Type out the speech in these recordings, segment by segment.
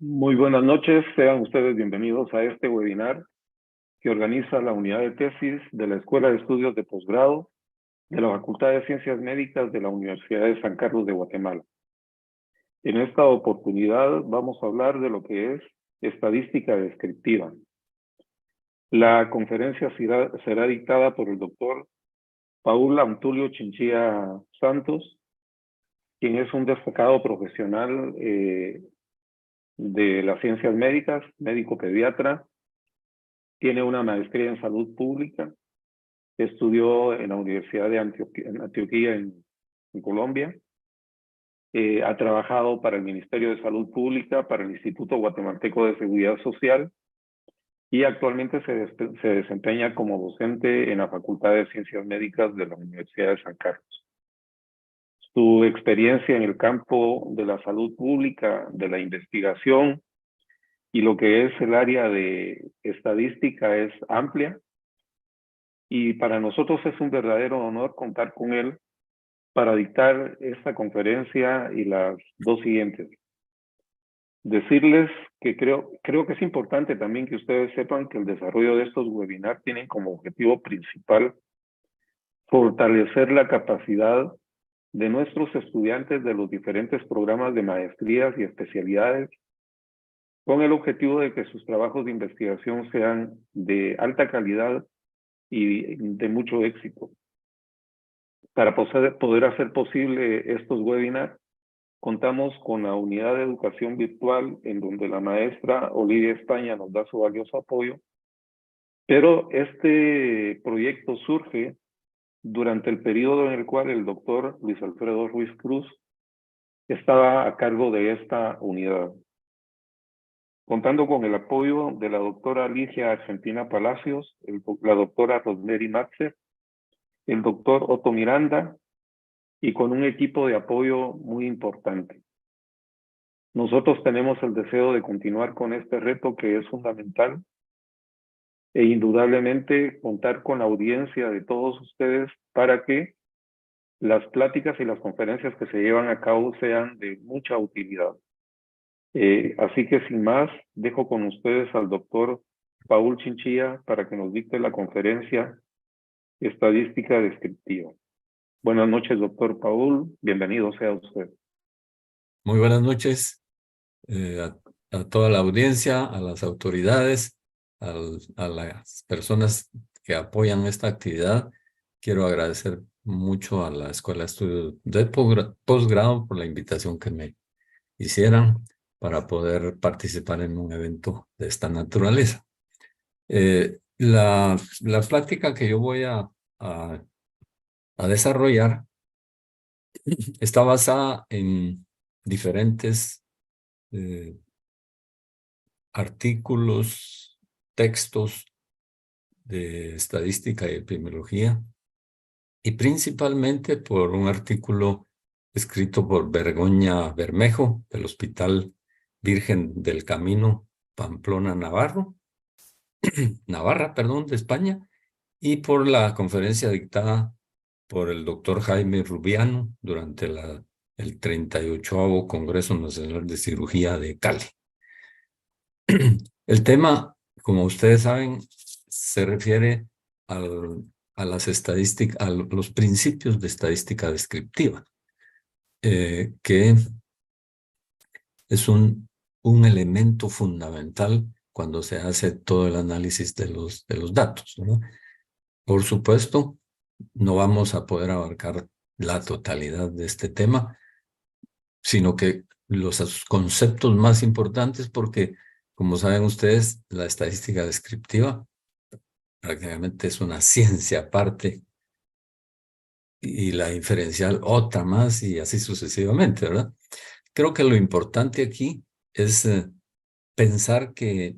Muy buenas noches, sean ustedes bienvenidos a este webinar que organiza la unidad de tesis de la Escuela de Estudios de Posgrado de la Facultad de Ciencias Médicas de la Universidad de San Carlos de Guatemala. En esta oportunidad vamos a hablar de lo que es estadística descriptiva. La conferencia será dictada por el doctor Paul Antulio Chinchilla Santos, quien es un destacado profesional de las ciencias médicas, médico pediatra. Tiene una maestría en salud pública. Estudió en la Universidad de Antioquia en Colombia. Ha trabajado para el Ministerio de Salud Pública, para el Instituto Guatemalteco de Seguridad Social y actualmente se desempeña como docente en la Facultad de Ciencias Médicas de la Universidad de San Carlos. Su experiencia en el campo de la salud pública, de la investigación y lo que es el área de estadística es amplia. Y para nosotros es un verdadero honor contar con él para dictar esta conferencia y las dos siguientes. Decirles que creo que es importante también que ustedes sepan que el desarrollo de estos webinars tienen como objetivo principal fortalecer la capacidad de nuestros estudiantes de los diferentes programas de maestrías y especialidades con el objetivo de que sus trabajos de investigación sean de alta calidad y de mucho éxito. Para poder hacer posible estos webinars, contamos con la unidad de educación virtual en donde la maestra Olivia España nos da su valioso apoyo, pero este proyecto surge durante el periodo en el cual el doctor Luis Alfredo Ruiz Cruz estaba a cargo de esta unidad. Contando con el apoyo de la doctora Alicia Argentina Palacios, la doctora Rosemary Matze, el doctor Otto Miranda, y con un equipo de apoyo muy importante. Nosotros tenemos el deseo de continuar con este reto que es fundamental e indudablemente contar con la audiencia de todos ustedes para que las pláticas y las conferencias que se llevan a cabo sean de mucha utilidad. Así que sin más, dejo con ustedes al doctor Paul Chinchilla para que nos dicte la conferencia Estadística Descriptiva. Buenas noches, doctor Paul. Bienvenido sea usted. Muy buenas noches a toda la audiencia, a las autoridades, a las personas que apoyan esta actividad. Quiero agradecer mucho a la Escuela de Estudios de Posgrado por la invitación que me hicieran para poder participar en un evento de esta naturaleza. La plática que yo voy a desarrollar está basada en diferentes artículos, textos de estadística y epidemiología, y principalmente por un artículo escrito por Begoña Bermejo del Hospital Virgen del Camino, Pamplona, Navarra, de España, y por la conferencia dictada por el doctor Jaime Rubiano durante el 38º Congreso Nacional de Cirugía de Cali. El tema, como ustedes saben, se refiere a las estadísticas, a los principios de estadística descriptiva, que es un elemento fundamental cuando se hace todo el análisis de los datos, ¿no? Por supuesto, no vamos a poder abarcar la totalidad de este tema, sino que los conceptos más importantes, porque, como saben ustedes, la estadística descriptiva prácticamente es una ciencia aparte y la inferencial otra más y así sucesivamente, ¿verdad? Creo que lo importante aquí es pensar que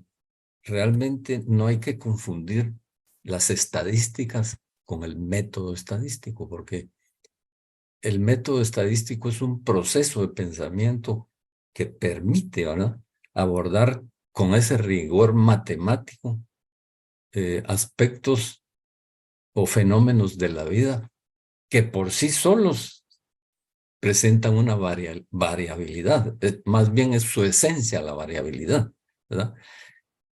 realmente no hay que confundir las estadísticas con el método estadístico, porque el método estadístico es un proceso de pensamiento que permite, ¿verdad?, abordar con ese rigor matemático aspectos o fenómenos de la vida que por sí solos presentan una variabilidad. Más bien es su esencia la variabilidad, ¿verdad?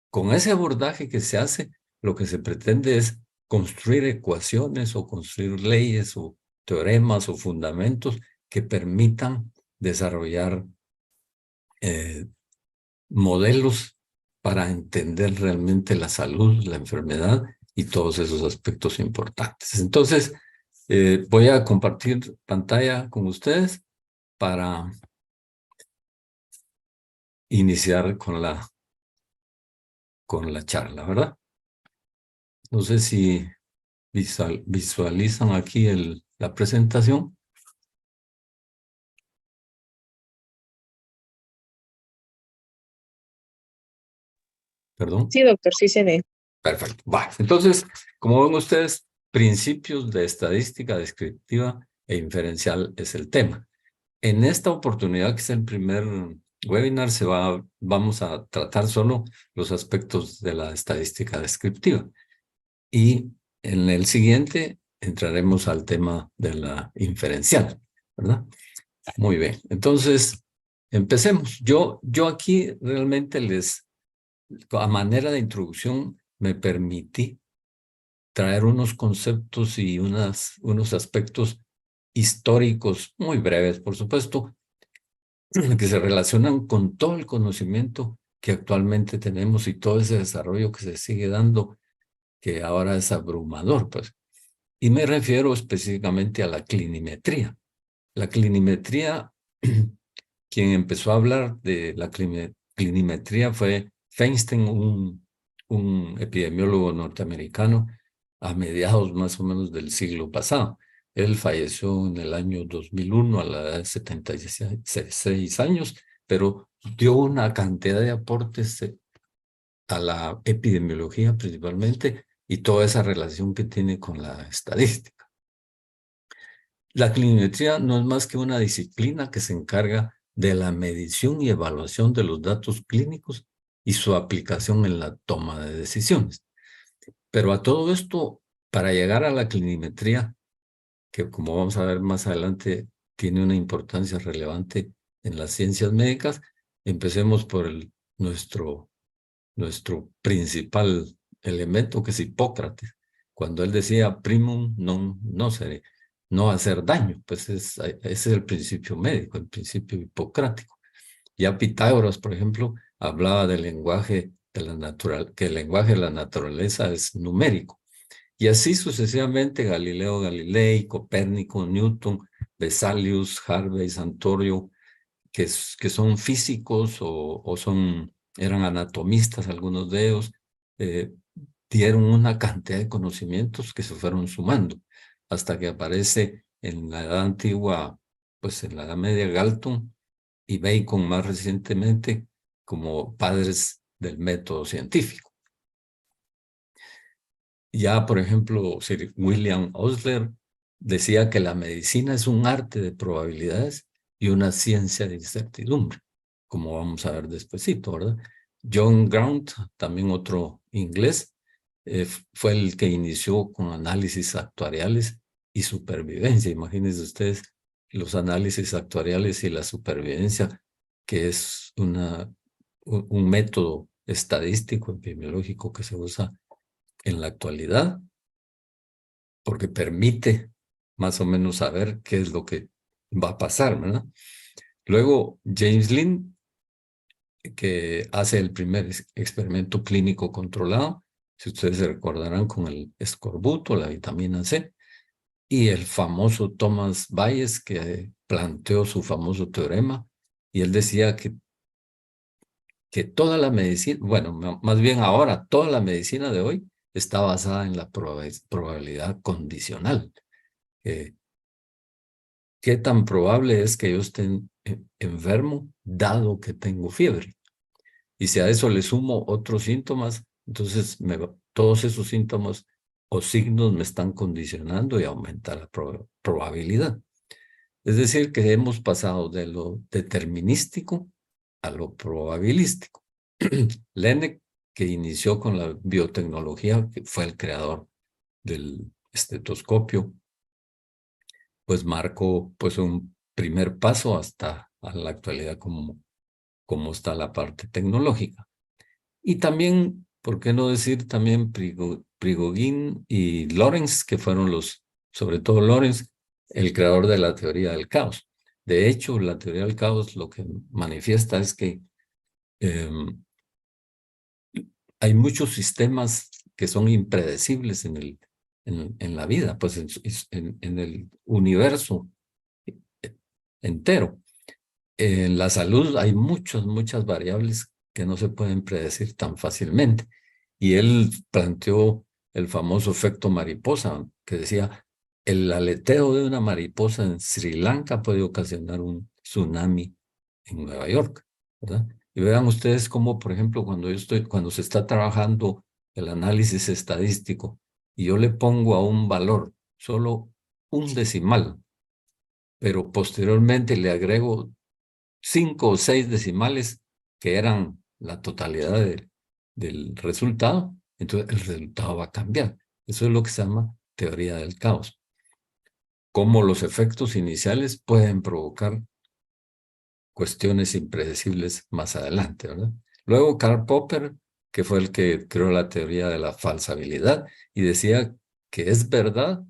Con ese abordaje que se hace, lo que se pretende es construir ecuaciones o construir leyes o teoremas o fundamentos que permitan desarrollar modelos para entender realmente la salud, la enfermedad y todos esos aspectos importantes. Entonces, voy a compartir pantalla con ustedes para iniciar con la charla, ¿verdad? No sé si visualizan aquí la presentación. Perdón. Sí, doctor, sí se ve. Perfecto. Va. Entonces, como ven ustedes, principios de estadística descriptiva e inferencial es el tema. En esta oportunidad, que es el primer webinar, vamos a tratar solo los aspectos de la estadística descriptiva. Y en el siguiente entraremos al tema de la inferencial, ¿verdad? Muy bien. Entonces, empecemos. Yo aquí realmente a manera de introducción, me permití traer unos conceptos y unos aspectos históricos muy breves, por supuesto, que se relacionan con todo el conocimiento que actualmente tenemos y todo ese desarrollo que se sigue dando, que ahora es abrumador, pues. Y me refiero específicamente a la clinimetría. La clinimetría, quien empezó a hablar de la clinimetría fue Feinstein, un epidemiólogo norteamericano, a mediados más o menos del siglo pasado. Él falleció en el año 2001 a la edad de 76 años, pero dio una cantidad de aportes a la epidemiología principalmente y toda esa relación que tiene con la estadística. La clinimetría no es más que una disciplina que se encarga de la medición y evaluación de los datos clínicos y su aplicación en la toma de decisiones. Pero a todo esto, para llegar a la clinimetría, que como vamos a ver más adelante, tiene una importancia relevante en las ciencias médicas, empecemos por nuestro principal elemento, que es Hipócrates, cuando él decía primum non nocere, no hacer daño, pues ese es el principio médico, el principio hipocrático. Ya Pitágoras, por ejemplo, hablaba del lenguaje que el lenguaje de la naturaleza es numérico. Y así sucesivamente Galileo Galilei, Copérnico, Newton, Vesalius, Harvey, Santorio, que son físicos o eran anatomistas, algunos de ellos, dieron una cantidad de conocimientos que se fueron sumando, hasta que aparece en la Edad Antigua, pues en la Edad Media, Galton y Bacon más recientemente como padres del método científico. Ya, por ejemplo, Sir William Osler decía que la medicina es un arte de probabilidades y una ciencia de incertidumbre, como vamos a ver despuesito, ¿verdad? John Grant, también otro inglés, fue el que inició con análisis actuariales y supervivencia. Imagínense ustedes los análisis actuariales y la supervivencia, que es un método estadístico, epidemiológico que se usa en la actualidad, porque permite más o menos saber qué es lo que va a pasar, ¿verdad? Luego, James Lind, que hace el primer experimento clínico controlado, si ustedes se recordarán, con el escorbuto, la vitamina C, y el famoso Thomas Bayes, que planteó su famoso teorema, y él decía que toda la medicina, bueno, más bien ahora, toda la medicina de hoy está basada en la probabilidad condicional. ¿Qué tan probable es que yo esté enfermo dado que tengo fiebre? Y si a eso le sumo otros síntomas, entonces todos esos síntomas o signos me están condicionando y aumenta la probabilidad. Es decir, que hemos pasado de lo determinístico a lo probabilístico. Laennec, que inició con la biotecnología, que fue el creador del estetoscopio, pues marcó pues un primer paso hasta a la actualidad como está la parte tecnológica. Y también, ¿por qué no decir también Prigogine y Lorenz, que fueron sobre todo Lorenz, el creador de la teoría del caos? De hecho, la teoría del caos lo que manifiesta es que hay muchos sistemas que son impredecibles en la vida, pues en el universo entero. En la salud hay muchas variables que no se pueden predecir tan fácilmente. Y él planteó el famoso efecto mariposa, que decía, el aleteo de una mariposa en Sri Lanka puede ocasionar un tsunami en Nueva York, ¿verdad? Y vean ustedes cómo, por ejemplo, cuando se está trabajando el análisis estadístico y yo le pongo a un valor solo un decimal, pero posteriormente le agrego 5 o 6 decimales que eran la totalidad del resultado, entonces el resultado va a cambiar. Eso es lo que se llama teoría del caos. Cómo los efectos iniciales pueden provocar cuestiones impredecibles más adelante, ¿verdad? Luego Karl Popper, que fue el que creó la teoría de la falsabilidad y decía que es verdad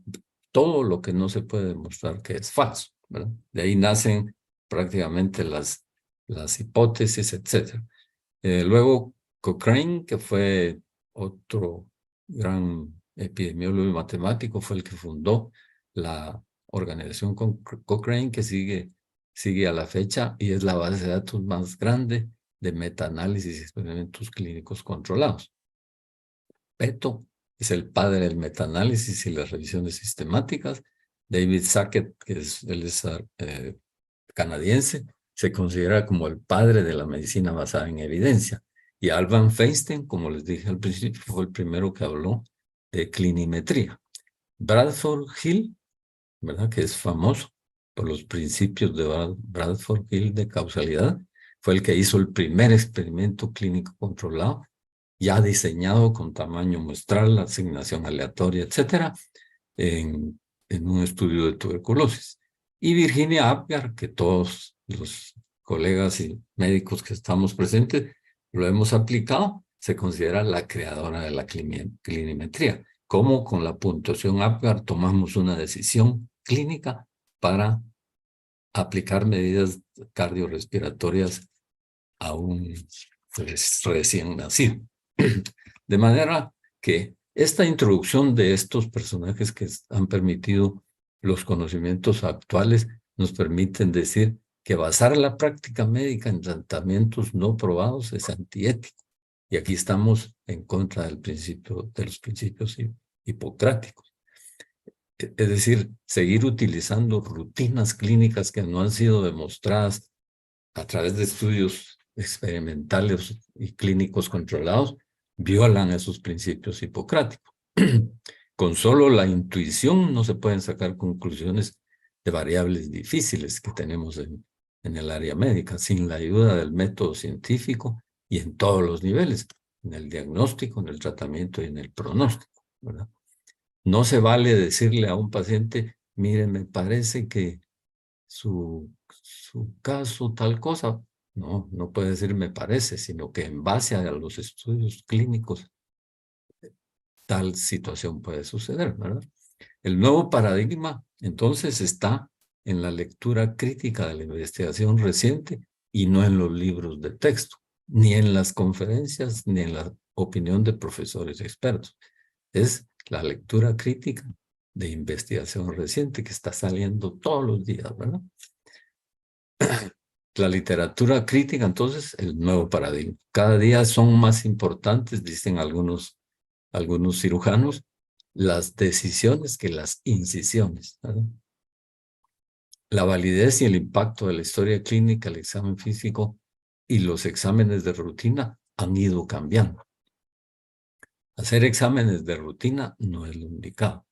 todo lo que no se puede demostrar que es falso, ¿verdad? De ahí nacen prácticamente las hipótesis, etc. Luego Cochrane, que fue otro gran epidemiólogo y matemático, fue el que fundó la organización Cochrane, que sigue a la fecha y es la base de datos más grande de metaanálisis y experimentos clínicos controlados. Peto es el padre del metaanálisis y las revisiones sistemáticas. David Sackett, él es canadiense, se considera como el padre de la medicina basada en evidencia. Y Alban Feinstein, como les dije al principio, fue el primero que habló de clinimetría. Bradford Hill, ¿verdad?, que es famoso por los principios de Bradford Hill de causalidad, fue el que hizo el primer experimento clínico controlado, ya diseñado con tamaño muestral, asignación aleatoria, etcétera, en un estudio de tuberculosis. Y Virginia Apgar, que todos los colegas y médicos que estamos presentes lo hemos aplicado, se considera la creadora de la clinimetría. Cómo con la puntuación Apgar tomamos una decisión clínica para aplicar medidas cardiorrespiratorias a un recién nacido. De manera que esta introducción de estos personajes que han permitido los conocimientos actuales nos permiten decir que basar la práctica médica en tratamientos no probados es antiético. Y aquí estamos en contra de los principios hipocráticos. Es decir, seguir utilizando rutinas clínicas que no han sido demostradas a través de estudios experimentales y clínicos controlados, violan esos principios hipocráticos. Con solo la intuición no se pueden sacar conclusiones de variables difíciles que tenemos en el área médica, sin la ayuda del método científico y en todos los niveles, en el diagnóstico, en el tratamiento y en el pronóstico, ¿verdad? No se vale decirle a un paciente, mire, me parece que su caso tal cosa. No, no puede decir me parece, sino que en base a los estudios clínicos tal situación puede suceder, ¿verdad? El nuevo paradigma, entonces, está en la lectura crítica de la investigación reciente y no en los libros de texto, ni en las conferencias, ni en la opinión de profesores expertos. Es la lectura crítica de investigación reciente que está saliendo todos los días, ¿verdad? La literatura crítica, entonces, el nuevo paradigma. Cada día son más importantes, dicen algunos cirujanos, las decisiones que las incisiones, ¿verdad? La validez y el impacto de la historia clínica, el examen físico y los exámenes de rutina han ido cambiando. Hacer exámenes de rutina no es lo indicado,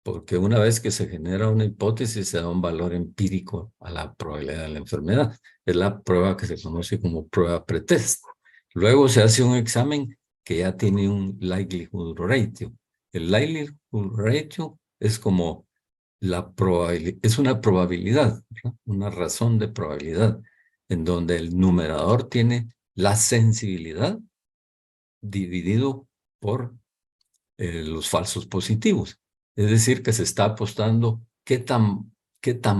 porque una vez que se genera una hipótesis se da un valor empírico a la probabilidad de la enfermedad. Es la prueba que se conoce como prueba pretest. Luego se hace un examen que ya tiene un likelihood ratio. El likelihood ratio es como es una probabilidad, ¿verdad? Una razón de probabilidad, en donde el numerador tiene la sensibilidad dividido por los falsos positivos. Es decir, que se está apostando qué tan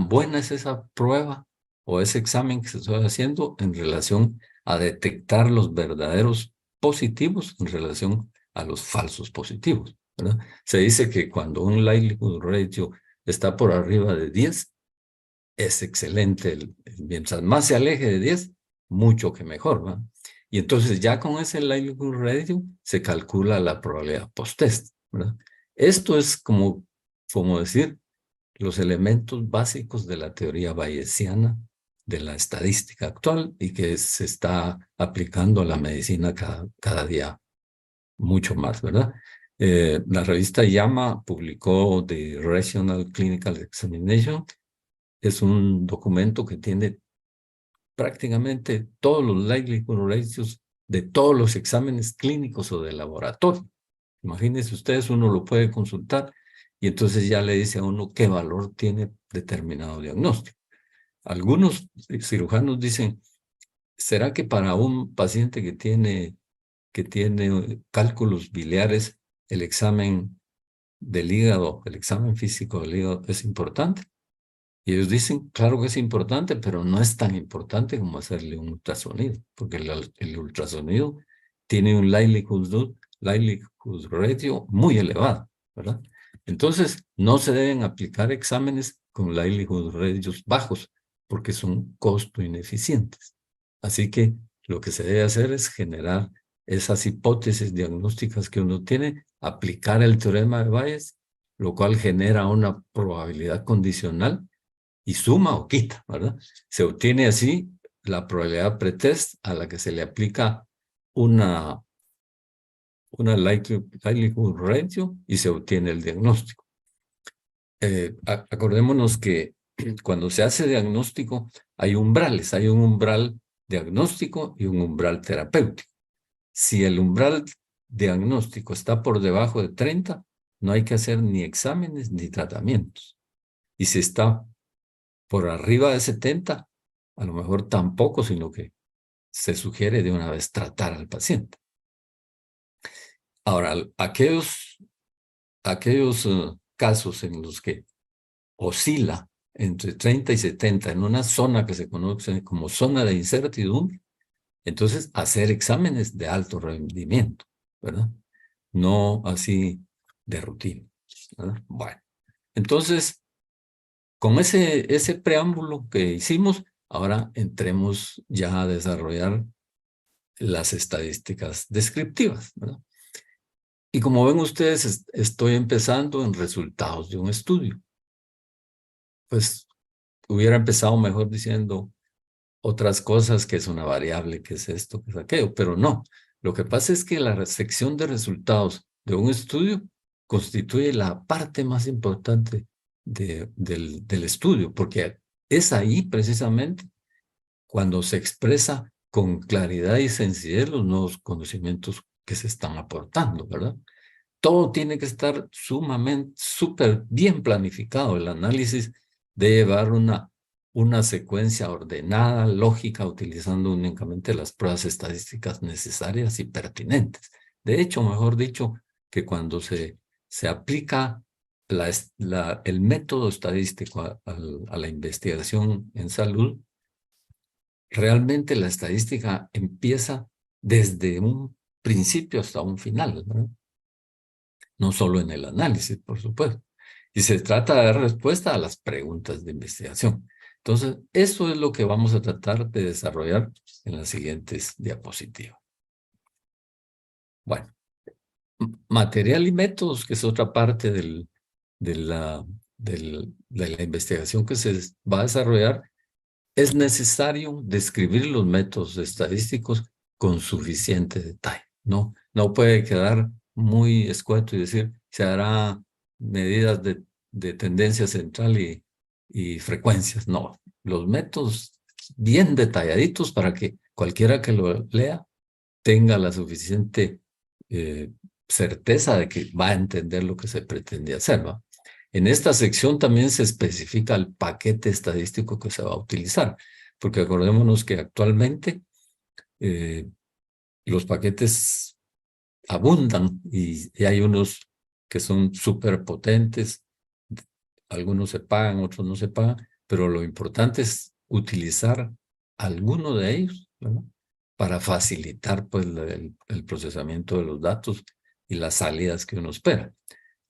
buena es esa prueba o ese examen que se está haciendo en relación a detectar los verdaderos positivos en relación a los falsos positivos, ¿verdad? Se dice que cuando un likelihood ratio está por arriba de 10, es excelente. Mientras más se aleje de 10, mucho que mejor, ¿va? Y entonces ya con ese likelihood ratio se calcula la probabilidad post-test, ¿verdad? Esto es como decir los elementos básicos de la teoría bayesiana de la estadística actual y que se está aplicando a la medicina cada día mucho más, ¿verdad? La revista JAMA publicó The Rational Clinical Examination. Es un documento que tiene prácticamente todos los likelihood ratios de todos los exámenes clínicos o de laboratorio. Imagínense ustedes, uno lo puede consultar y entonces ya le dice a uno qué valor tiene determinado diagnóstico. Algunos cirujanos dicen, ¿será que para un paciente que tiene cálculos biliares, el examen del hígado, el examen físico del hígado es importante? Y ellos dicen, claro que es importante, pero no es tan importante como hacerle un ultrasonido, porque el ultrasonido tiene un likelihood ratio muy elevado, ¿verdad? Entonces, no se deben aplicar exámenes con likelihood ratios bajos, porque son costo ineficientes. Así que lo que se debe hacer es generar esas hipótesis diagnósticas que uno tiene, aplicar el teorema de Bayes, lo cual genera una probabilidad condicional y suma o quita, ¿verdad? Se obtiene así la probabilidad pretest a la que se le aplica una likelihood ratio y se obtiene el diagnóstico. Acordémonos que cuando se hace diagnóstico hay umbrales, hay un umbral diagnóstico y un umbral terapéutico. Si el umbral diagnóstico está por debajo de 30, no hay que hacer ni exámenes ni tratamientos. Y si está por arriba de 70, a lo mejor tampoco, sino que se sugiere de una vez tratar al paciente. Ahora, aquellos casos en los que oscila entre 30 y 70 en una zona que se conoce como zona de incertidumbre, entonces hacer exámenes de alto rendimiento, ¿verdad? No así de rutina, ¿verdad? Bueno, entonces, con ese preámbulo que hicimos, ahora entremos ya a desarrollar las estadísticas descriptivas, ¿verdad? Y como ven ustedes, estoy empezando en resultados de un estudio. Pues hubiera empezado mejor diciendo otras cosas, que es una variable, que es esto, que es aquello, pero no. Lo que pasa es que la sección de resultados de un estudio constituye la parte más importante del estudio, porque es ahí precisamente cuando se expresa con claridad y sencillez los nuevos conocimientos que se están aportando, ¿verdad? Todo tiene que estar súper bien planificado. El análisis debe llevar una secuencia ordenada, lógica, utilizando únicamente las pruebas estadísticas necesarias y pertinentes. De hecho, mejor dicho, que cuando se aplica el método estadístico a la investigación en salud, realmente la estadística empieza desde un principio hasta un final, ¿verdad? No solo en el análisis, por supuesto. Y se trata de dar respuesta a las preguntas de investigación. Entonces, eso es lo que vamos a tratar de desarrollar en las siguientes diapositivas. Bueno, material y métodos, que es otra parte de la investigación que se va a desarrollar. Es necesario describir los métodos estadísticos con suficiente detalle. No puede quedar muy escueto y decir, se hará medidas de tendencia central y frecuencias. No, los métodos bien detalladitos para que cualquiera que lo lea tenga la suficiente certeza de que va a entender lo que se pretende hacer, ¿va? En esta sección también se especifica el paquete estadístico que se va a utilizar, porque acordémonos que actualmente los paquetes abundan y hay unos que son súper potentes, algunos se pagan, otros no se pagan, pero lo importante es utilizar alguno de ellos, ¿verdad? Para facilitar pues, el procesamiento de los datos y las salidas que uno espera.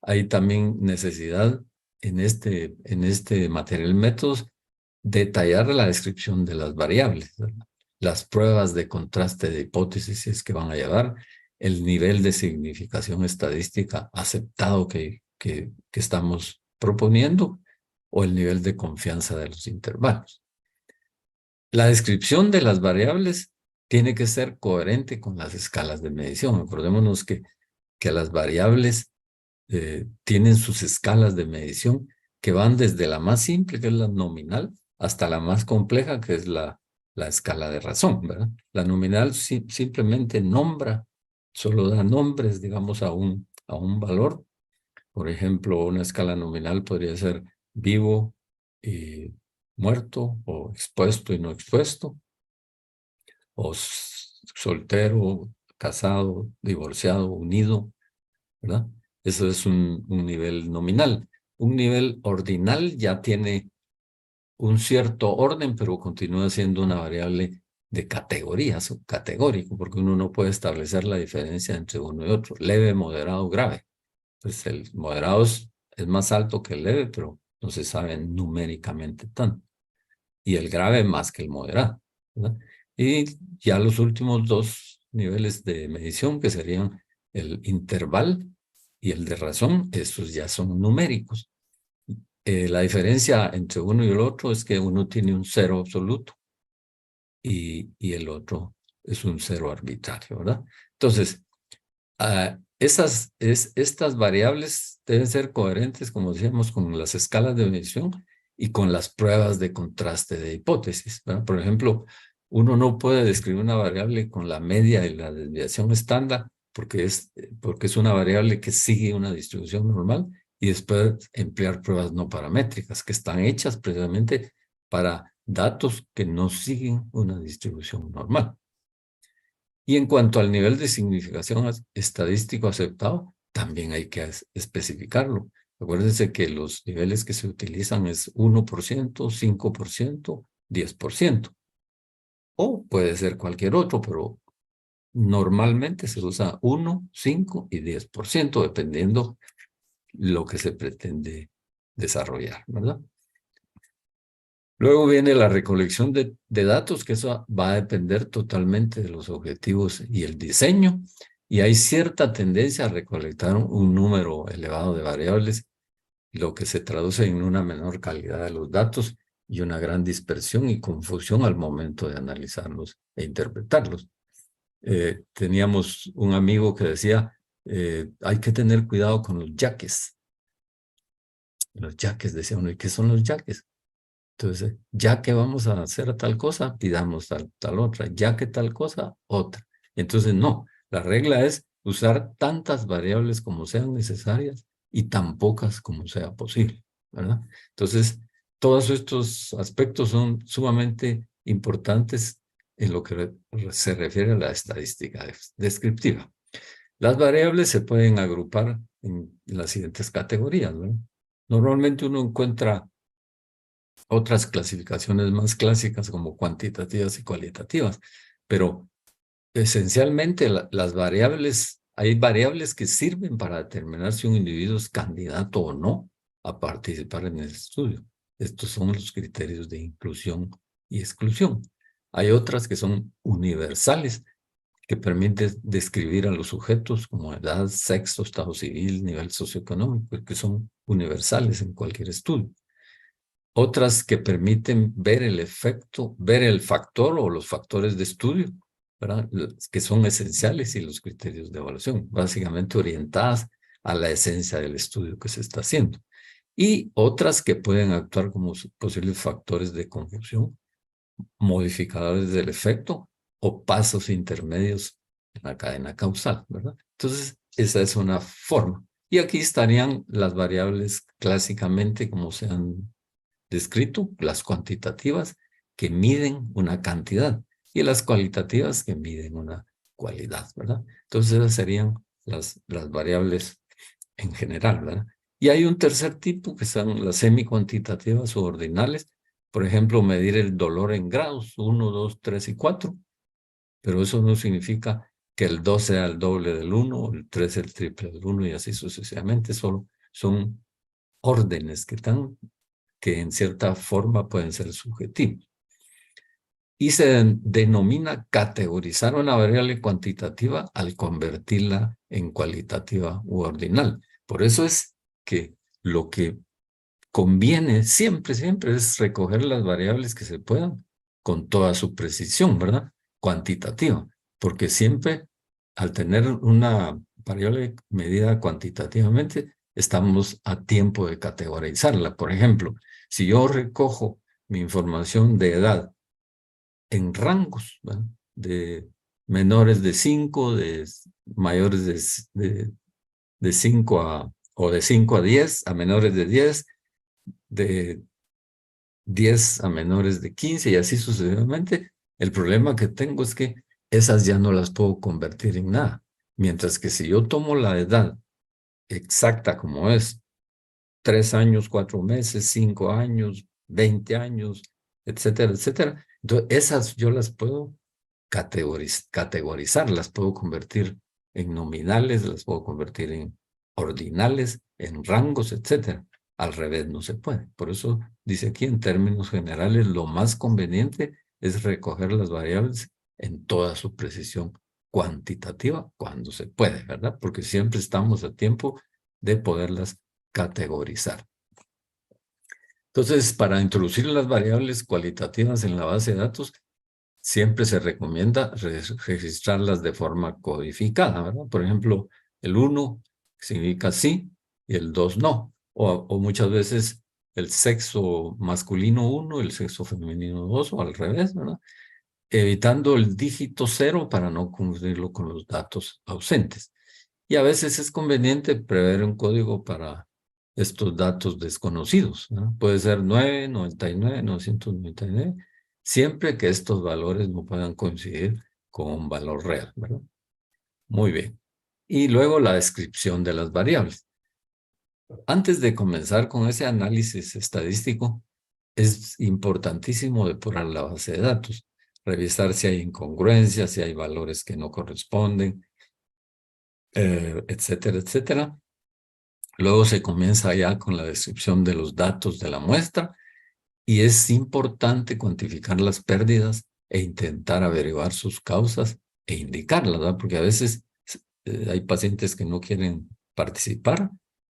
Hay también necesidad en este material métodos detallar la descripción de las variables, ¿verdad? Las pruebas de contraste de hipótesis que van a llevar, el nivel de significación estadística aceptado que estamos proponiendo o el nivel de confianza de los intervalos. La descripción de las variables tiene que ser coherente con las escalas de medición. Acordémonos que las variables tienen sus escalas de medición que van desde la más simple, que es la nominal, hasta la más compleja, que es la escala de razón, ¿verdad? La nominal simplemente nombra, solo da nombres, digamos, a un valor. Por ejemplo, una escala nominal podría ser vivo y muerto, o expuesto y no expuesto, o soltero, casado, divorciado, unido, ¿verdad? Eso es un nivel nominal. Un nivel ordinal ya tiene un cierto orden, pero continúa siendo una variable de categoría, subcategórico, porque uno no puede establecer la diferencia entre uno y otro. Leve, moderado, grave. Pues el moderado es más alto que el leve, pero no se sabe numéricamente tanto. Y el grave más que el moderado, ¿verdad? Y ya los últimos dos niveles de medición, que serían el interval y el de razón, estos ya son numéricos. La diferencia entre uno y el otro es que uno tiene un cero absoluto y el otro es un cero arbitrario, ¿verdad? Entonces, estas variables deben ser coherentes, como decíamos, con las escalas de medición y con las pruebas de contraste de hipótesis, ¿verdad? Por ejemplo, uno no puede describir una variable con la media y la desviación estándar porque es una variable que sigue una distribución normal y después emplear pruebas no paramétricas que están hechas precisamente para datos que no siguen una distribución normal. Y en cuanto al nivel de significación estadístico aceptado, también hay que especificarlo. Acuérdense que los niveles que se utilizan es 1%, 5%, 10%. O puede ser cualquier otro, pero normalmente se usa 1, 5 y 10%, dependiendo lo que se pretende desarrollar, ¿verdad? Luego viene la recolección de datos, que eso va a depender totalmente de los objetivos y el diseño, y hay cierta tendencia a recolectar un número elevado de variables, lo que se traduce en una menor calidad de los datos y una gran dispersión y confusión al momento de analizarlos e interpretarlos. Teníamos un amigo que decía, hay que tener cuidado con los yaques. Los yaques, decía uno, ¿y qué son los yaques? Entonces, ya que vamos a hacer tal cosa, pidamos tal otra. Ya que tal cosa, otra. Entonces, no. La regla es usar tantas variables como sean necesarias y tan pocas como sea posible, ¿verdad? Entonces, todos estos aspectos son sumamente importantes en lo que se refiere a la estadística descriptiva. Las variables se pueden agrupar en las siguientes categorías, ¿verdad? Normalmente uno encuentra otras clasificaciones más clásicas como cuantitativas y cualitativas, pero esencialmente las variables, hay variables que sirven para determinar si un individuo es candidato o no a participar en el estudio. Estos son los criterios de inclusión y exclusión. Hay otras que son universales, que permiten describir a los sujetos como edad, sexo, estado civil, nivel socioeconómico, que son universales en cualquier estudio. Otras que permiten ver el efecto, ver el factor o los factores de estudio, ¿verdad? Que son esenciales y los criterios de evaluación, básicamente orientadas a la esencia del estudio que se está haciendo. Y otras que pueden actuar como posibles factores de confusión, modificadores del efecto o pasos intermedios en la cadena causal, ¿verdad? Entonces, esa es una forma. Y aquí estarían las variables clásicamente como se han descrito, las cuantitativas que miden una cantidad y las cualitativas que miden una cualidad, ¿verdad? Entonces esas serían las variables en general, ¿verdad? Y hay un tercer tipo que son las semicuantitativas o ordinales. Por ejemplo, medir el dolor en grados, 1, 2, 3 y 4. Pero eso no significa que el 2 sea el doble del 1, el 3 el triple del 1 y así sucesivamente. Solo son órdenes que en cierta forma pueden ser subjetivos. Y se denomina categorizar una variable cuantitativa al convertirla en cualitativa u ordinal. Por eso es que lo que conviene siempre es recoger las variables que se puedan con toda su precisión, ¿verdad? Cuantitativa, porque siempre al tener una variable medida cuantitativamente, estamos a tiempo de categorizarla. Por ejemplo, si yo recojo mi información de edad en rangos, ¿verdad? De menores de 5, de mayores de 5 o de 5 a 10, a menores de 10, de 10 a menores de 15 y así sucesivamente. El problema que tengo es que esas ya no las puedo convertir en nada. Mientras que si yo tomo la edad exacta como es, 3 años, 4 meses, 5 años, 20 años, etcétera, etcétera. Entonces, esas yo las puedo categorizar, las puedo convertir en nominales, las puedo convertir en ordinales, en rangos, etcétera. Al revés no se puede. Por eso dice aquí en términos generales, lo más conveniente es recoger las variables en toda su precisión cuantitativa cuando se puede, ¿verdad? Porque siempre estamos a tiempo de poderlas categorizar. Entonces, para introducir las variables cualitativas en la base de datos, siempre se recomienda registrarlas de forma codificada, ¿verdad? Por ejemplo, el 1 significa sí y el 2 no. O muchas veces el sexo masculino 1, el sexo femenino 2 o al revés, ¿verdad? Evitando el dígito 0 para no confundirlo con los datos ausentes. Y a veces es conveniente prever un código para estos datos desconocidos, ¿no? Puede ser 9, 99, 999, siempre que estos valores no puedan coincidir con un valor real, ¿verdad? Muy bien. Y luego la descripción de las variables. Antes de comenzar con ese análisis estadístico, es importantísimo depurar la base de datos, revisar si hay incongruencias, si hay valores que no corresponden, etcétera, etcétera. Luego se comienza ya con la descripción de los datos de la muestra y es importante cuantificar las pérdidas e intentar averiguar sus causas e indicarlas, ¿verdad? Porque a veces hay pacientes que no quieren participar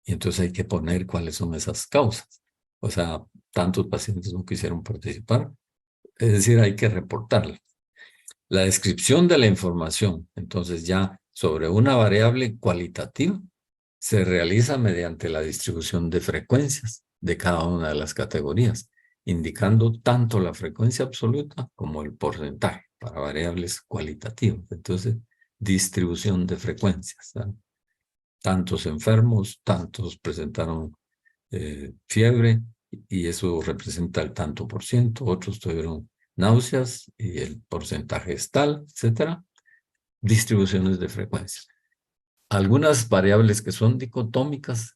y entonces hay que poner cuáles son esas causas. O sea, tantos pacientes no quisieron participar, es decir, hay que reportarlas. La descripción de la información, entonces ya sobre una variable cualitativa, se realiza mediante la distribución de frecuencias de cada una de las categorías, indicando tanto la frecuencia absoluta como el porcentaje para variables cualitativas. Entonces, distribución de frecuencias, ¿sabes? Tantos enfermos, tantos presentaron fiebre y eso representa el tanto por ciento, otros tuvieron náuseas y el porcentaje es tal, etcétera. Distribuciones de frecuencias. Algunas variables que son dicotómicas,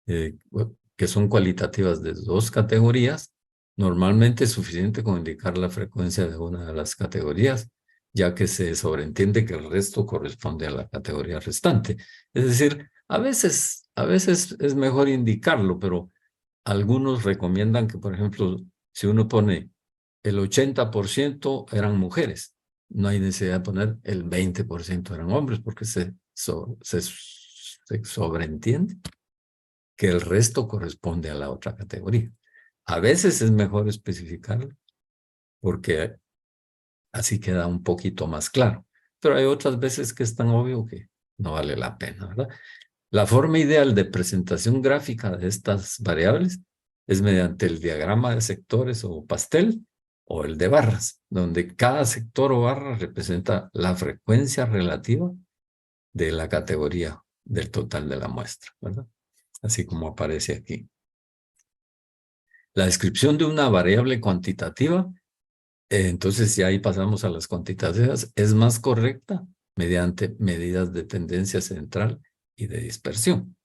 que son cualitativas de dos categorías, normalmente es suficiente con indicar la frecuencia de una de las categorías, ya que se sobreentiende que el resto corresponde a la categoría restante. Es decir, a veces es mejor indicarlo, pero algunos recomiendan que, por ejemplo, si uno pone el 80% eran mujeres, no hay necesidad de poner el 20% eran hombres, porque se sobreentiende que el resto corresponde a la otra categoría. A veces es mejor especificarlo, porque así queda un poquito más claro. Pero hay otras veces que es tan obvio que no vale la pena, ¿verdad? La forma ideal de presentación gráfica de estas variables es mediante el diagrama de sectores o pastel o el de barras, donde cada sector o barra representa la frecuencia relativa de la categoría del total de la muestra, ¿verdad? Así como aparece aquí. La descripción de una variable cuantitativa, entonces ya ahí pasamos a las cuantitativas, es más correcta mediante medidas de tendencia central y de dispersión.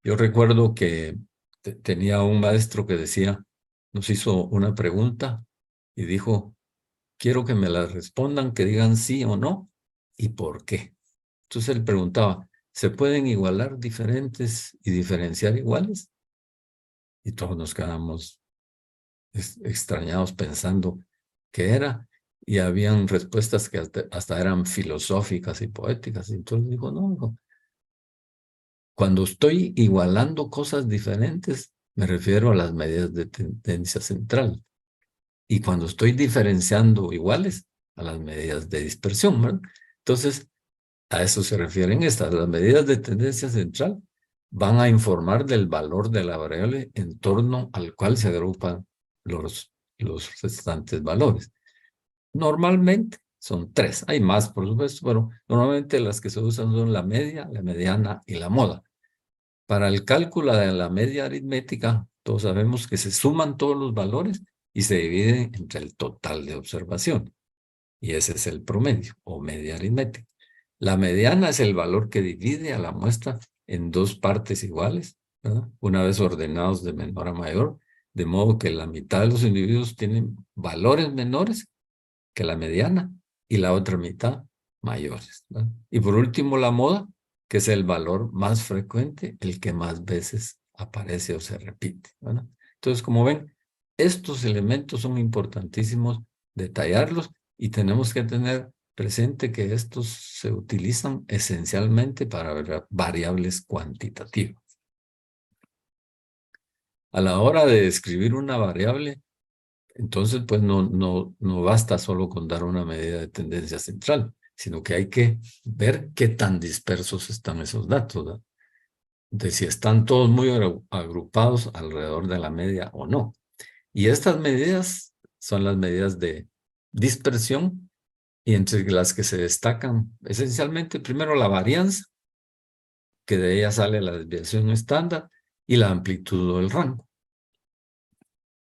Yo recuerdo que tenía un maestro que decía, nos hizo una pregunta y dijo, quiero que me la respondan, que digan sí o no y por qué. Entonces él preguntaba, ¿se pueden igualar diferentes y diferenciar iguales? Y todos nos quedamos extrañados pensando qué era. Y habían respuestas que hasta eran filosóficas y poéticas. Y entonces dijo, no, hijo, cuando estoy igualando cosas diferentes, me refiero a las medidas de tendencia central. Y cuando estoy diferenciando iguales, a las medidas de dispersión, ¿verdad? Entonces, a eso se refieren estas. Las medidas de tendencia central van a informar del valor de la variable en torno al cual se agrupan los restantes valores. Normalmente son tres. Hay más, por supuesto, pero normalmente las que se usan son la media, la mediana y la moda. Para el cálculo de la media aritmética, todos sabemos que se suman todos los valores y se dividen entre el total de observación. Y ese es el promedio o media aritmética. La mediana es el valor que divide a la muestra en dos partes iguales, ¿verdad? Una vez ordenados de menor a mayor, de modo que la mitad de los individuos tienen valores menores que la mediana y la otra mitad mayores, ¿verdad? Y por último, la moda, que es el valor más frecuente, el que más veces aparece o se repite, ¿verdad? Entonces, como ven, estos elementos son importantísimos detallarlos y tenemos que tener presente que estos se utilizan esencialmente para variables cuantitativas. A la hora de describir una variable, entonces pues no basta solo con dar una medida de tendencia central, sino que hay que ver qué tan dispersos están esos datos, ¿verdad? De si están todos muy agrupados alrededor de la media o no. Y estas medidas son las medidas de dispersión, y entre las que se destacan esencialmente primero la varianza, que de ella sale la desviación estándar, y la amplitud del rango.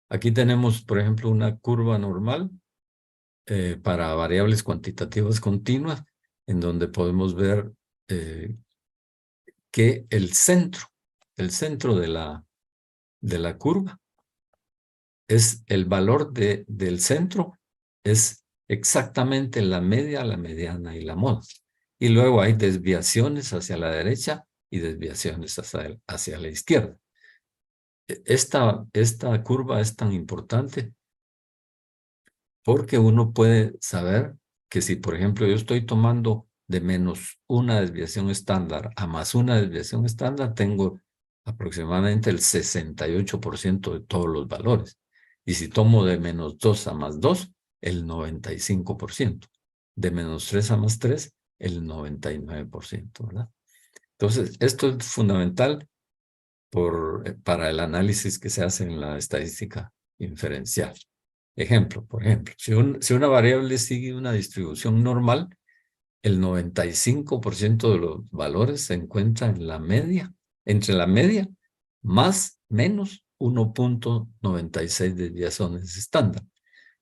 Aquí tenemos, por ejemplo, una curva normal para variables cuantitativas continuas, en donde podemos ver que el centro de la curva es el valor del centro, es exactamente la media, la mediana y la moda. Y luego hay desviaciones hacia la derecha y desviaciones hacia la izquierda. Esta curva es tan importante porque uno puede saber que si, por ejemplo, yo estoy tomando de menos una desviación estándar a más una desviación estándar, tengo aproximadamente el 68% de todos los valores. Y si tomo de menos 2 a más 2, el 95%. De menos 3 a más 3, el 99%, ¿verdad? Entonces, esto es fundamental para el análisis que se hace en la estadística inferencial. Por ejemplo, si una variable sigue una distribución normal, el 95% de los valores se encuentra en la media, entre la media más menos 1.96 desviaciones estándar.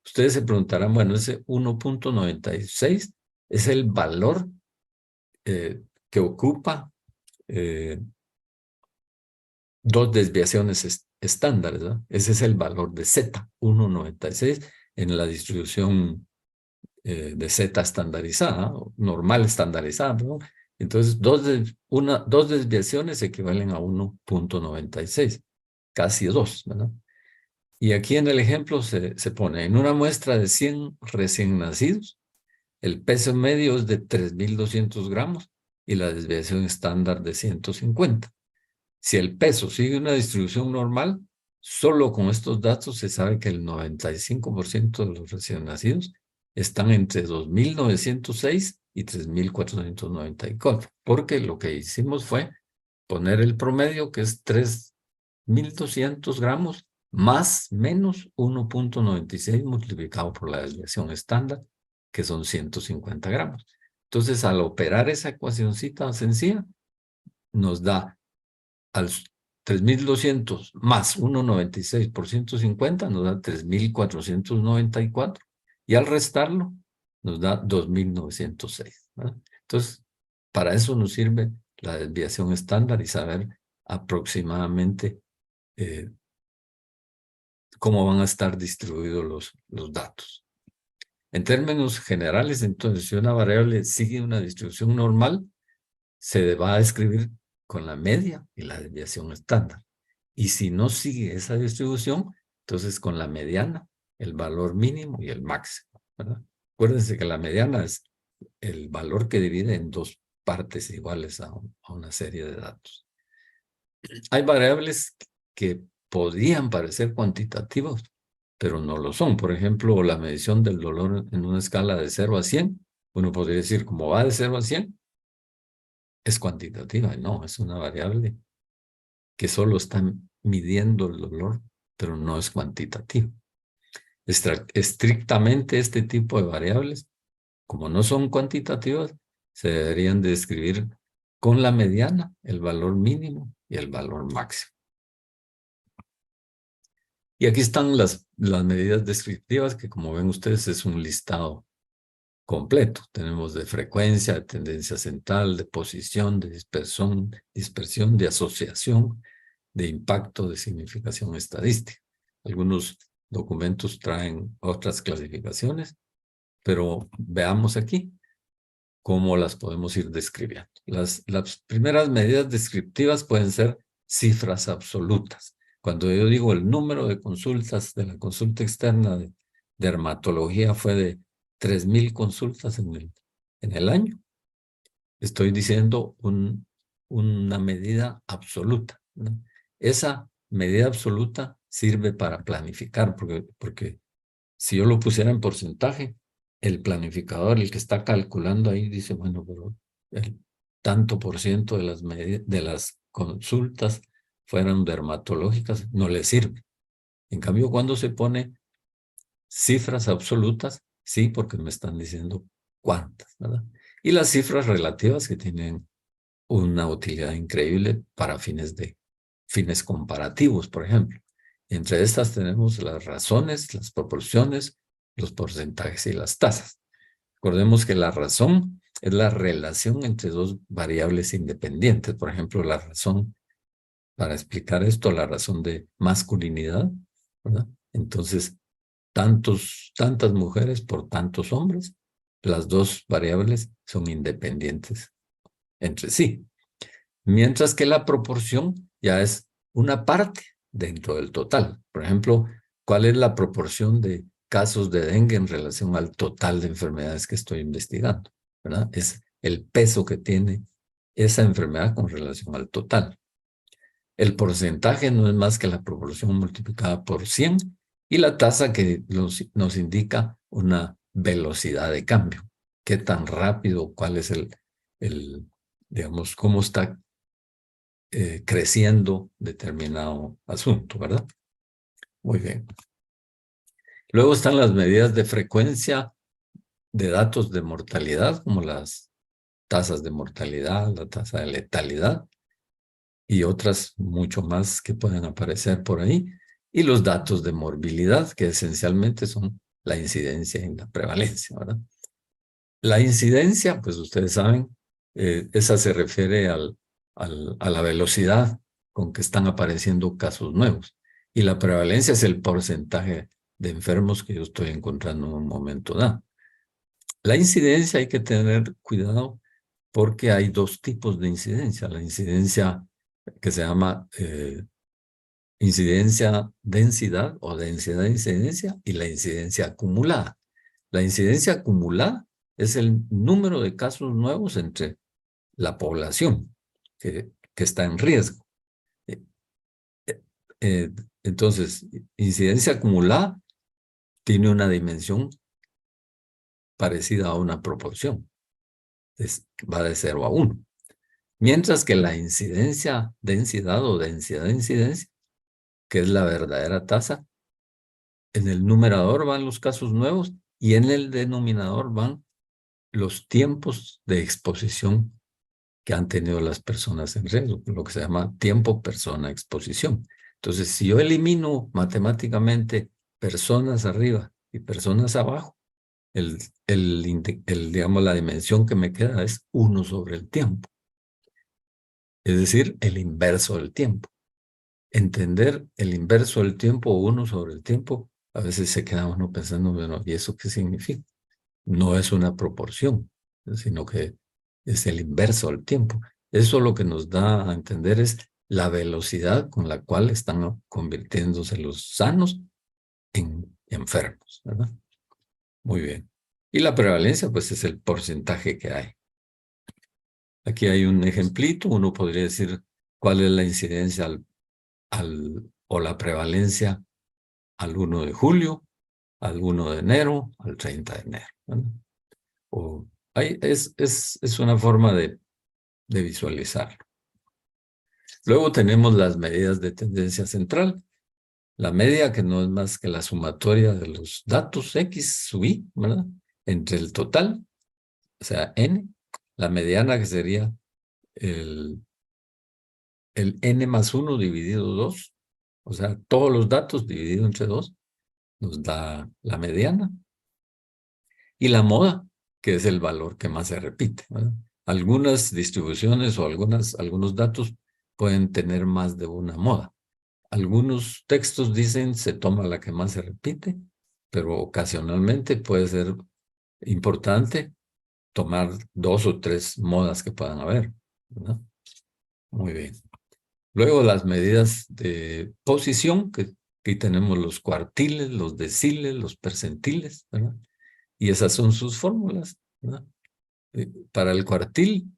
Ustedes se preguntarán, bueno, ese 1.96 es el valor que ocupa dos desviaciones estándares, ¿no? Ese es el valor de Z, 1.96 en la distribución de Z estandarizada, normal estandarizada, ¿no? Entonces, dos desviaciones equivalen a 1.96, casi 2, ¿verdad? Y aquí en el ejemplo se pone, en una muestra de 100 recién nacidos, el peso medio es de 3.200 gramos y la desviación estándar de 150. Si el peso sigue una distribución normal, solo con estos datos se sabe que el 95% de los recién nacidos están entre 2.906 y 3.494, porque lo que hicimos fue poner el promedio, que es 3.200 gramos, más menos 1.96 multiplicado por la desviación estándar, que son 150 gramos. Entonces, al operar esa ecuacioncita sencilla, nos da al 3.200 más 1,96 por 150, nos da 3.494. Y al restarlo, nos da 2.906. ¿Verdad? Entonces, para eso nos sirve la desviación estándar y saber aproximadamente cómo van a estar distribuidos los datos. En términos generales, entonces, si una variable sigue una distribución normal, se va a describir con la media y la desviación estándar. Y si no sigue esa distribución, entonces con la mediana, el valor mínimo y el máximo, ¿verdad? Acuérdense que la mediana es el valor que divide en dos partes iguales a una serie de datos. Hay variables que podrían parecer cuantitativas, pero no lo son. Por ejemplo, la medición del dolor en una escala de 0 a 100. Uno podría decir, como va de 0 a 100, es cuantitativa. No, es una variable que solo está midiendo el dolor, pero no es cuantitativa. Estrictamente este tipo de variables, como no son cuantitativas, se deberían describir con la mediana, el valor mínimo y el valor máximo. Y aquí están las medidas descriptivas, que como ven ustedes es un listado completo. Tenemos de frecuencia, de tendencia central, de posición, de dispersión, de asociación, de impacto, de significación estadística. Algunos documentos traen otras clasificaciones, pero veamos aquí cómo las podemos ir describiendo. Las primeras medidas descriptivas pueden ser cifras absolutas. Cuando yo digo el número de consultas de la consulta externa de dermatología fue de 3.000 consultas en el año, estoy diciendo una medida absoluta, ¿no? Esa medida absoluta sirve para planificar, porque si yo lo pusiera en porcentaje, el planificador, el que está calculando ahí, dice, bueno, pero el tanto por ciento de las consultas fueran dermatológicas, no le sirve. En cambio, cuando se pone cifras absolutas, sí, porque me están diciendo cuántas, ¿verdad? Y las cifras relativas que tienen una utilidad increíble para fines comparativos, por ejemplo. Entre estas tenemos las razones, las proporciones, los porcentajes y las tasas. Recordemos que la razón es la relación entre dos variables independientes. Por ejemplo, la razón, para explicar esto, la razón de masculinidad, ¿verdad? Entonces, tantas mujeres por tantos hombres, las dos variables son independientes entre sí. Mientras que la proporción ya es una parte dentro del total. Por ejemplo, ¿cuál es la proporción de casos de dengue en relación al total de enfermedades que estoy investigando? ¿Verdad? Es el peso que tiene esa enfermedad con relación al total. El porcentaje no es más que la proporción multiplicada por 100 y la tasa que nos indica una velocidad de cambio. ¿Qué tan rápido? ¿Cuál es digamos, cómo está creciendo determinado asunto, ¿verdad? Muy bien. Luego están las medidas de frecuencia de datos de mortalidad, como las tasas de mortalidad, la tasa de letalidad y otras mucho más que pueden aparecer por ahí. Y los datos de morbilidad, que esencialmente son la incidencia y la prevalencia, ¿verdad? La incidencia, pues ustedes saben, esa se refiere a la velocidad con que están apareciendo casos nuevos. Y la prevalencia es el porcentaje de enfermos que yo estoy encontrando en un momento dado. La incidencia hay que tener cuidado porque hay dos tipos de incidencia. La incidencia que se llama incidencia densidad o densidad de incidencia y la incidencia acumulada. La incidencia acumulada es el número de casos nuevos entre la población que está en riesgo. Entonces, incidencia acumulada tiene una dimensión parecida a una proporción. Va de 0 a 1. Mientras que la incidencia densidad o densidad de incidencia, que es la verdadera tasa, en el numerador van los casos nuevos y en el denominador van los tiempos de exposición que han tenido las personas en riesgo, lo que se llama tiempo, persona, exposición. Entonces, si yo elimino matemáticamente personas arriba y personas abajo, digamos, la dimensión que me queda es 1 sobre el tiempo. Es decir, el inverso del tiempo. Entender el inverso del tiempo, 1 sobre el tiempo, a veces se queda uno pensando, bueno, ¿y eso qué significa? No es una proporción, sino que es el inverso del tiempo. Eso lo que nos da a entender es la velocidad con la cual están convirtiéndose los sanos en enfermos, ¿verdad? Muy bien. Y la prevalencia, pues, es el porcentaje que hay. Aquí hay un ejemplito. Uno podría decir cuál es la incidencia o la prevalencia al 1 de julio, al 1 de enero, al 30 de enero, ¿verdad? Es una forma de visualizarlo. Luego tenemos las medidas de tendencia central. La media, que no es más que la sumatoria de los datos X sub I, ¿verdad? Entre el total, o sea, N. La mediana, que sería el N más 1 dividido 2. O sea, todos los datos dividido entre 2 nos da la mediana. Y la moda, que es el valor que más se repite, ¿verdad? Algunas distribuciones o algunos datos pueden tener más de una moda. Algunos textos dicen se toma la que más se repite, pero ocasionalmente puede ser importante tomar 2 o 3 modas que puedan haber, ¿verdad? Muy bien. Luego las medidas de posición, que aquí tenemos los cuartiles, los deciles, los percentiles, ¿verdad? Y esas son sus fórmulas, ¿verdad? Para el cuartil,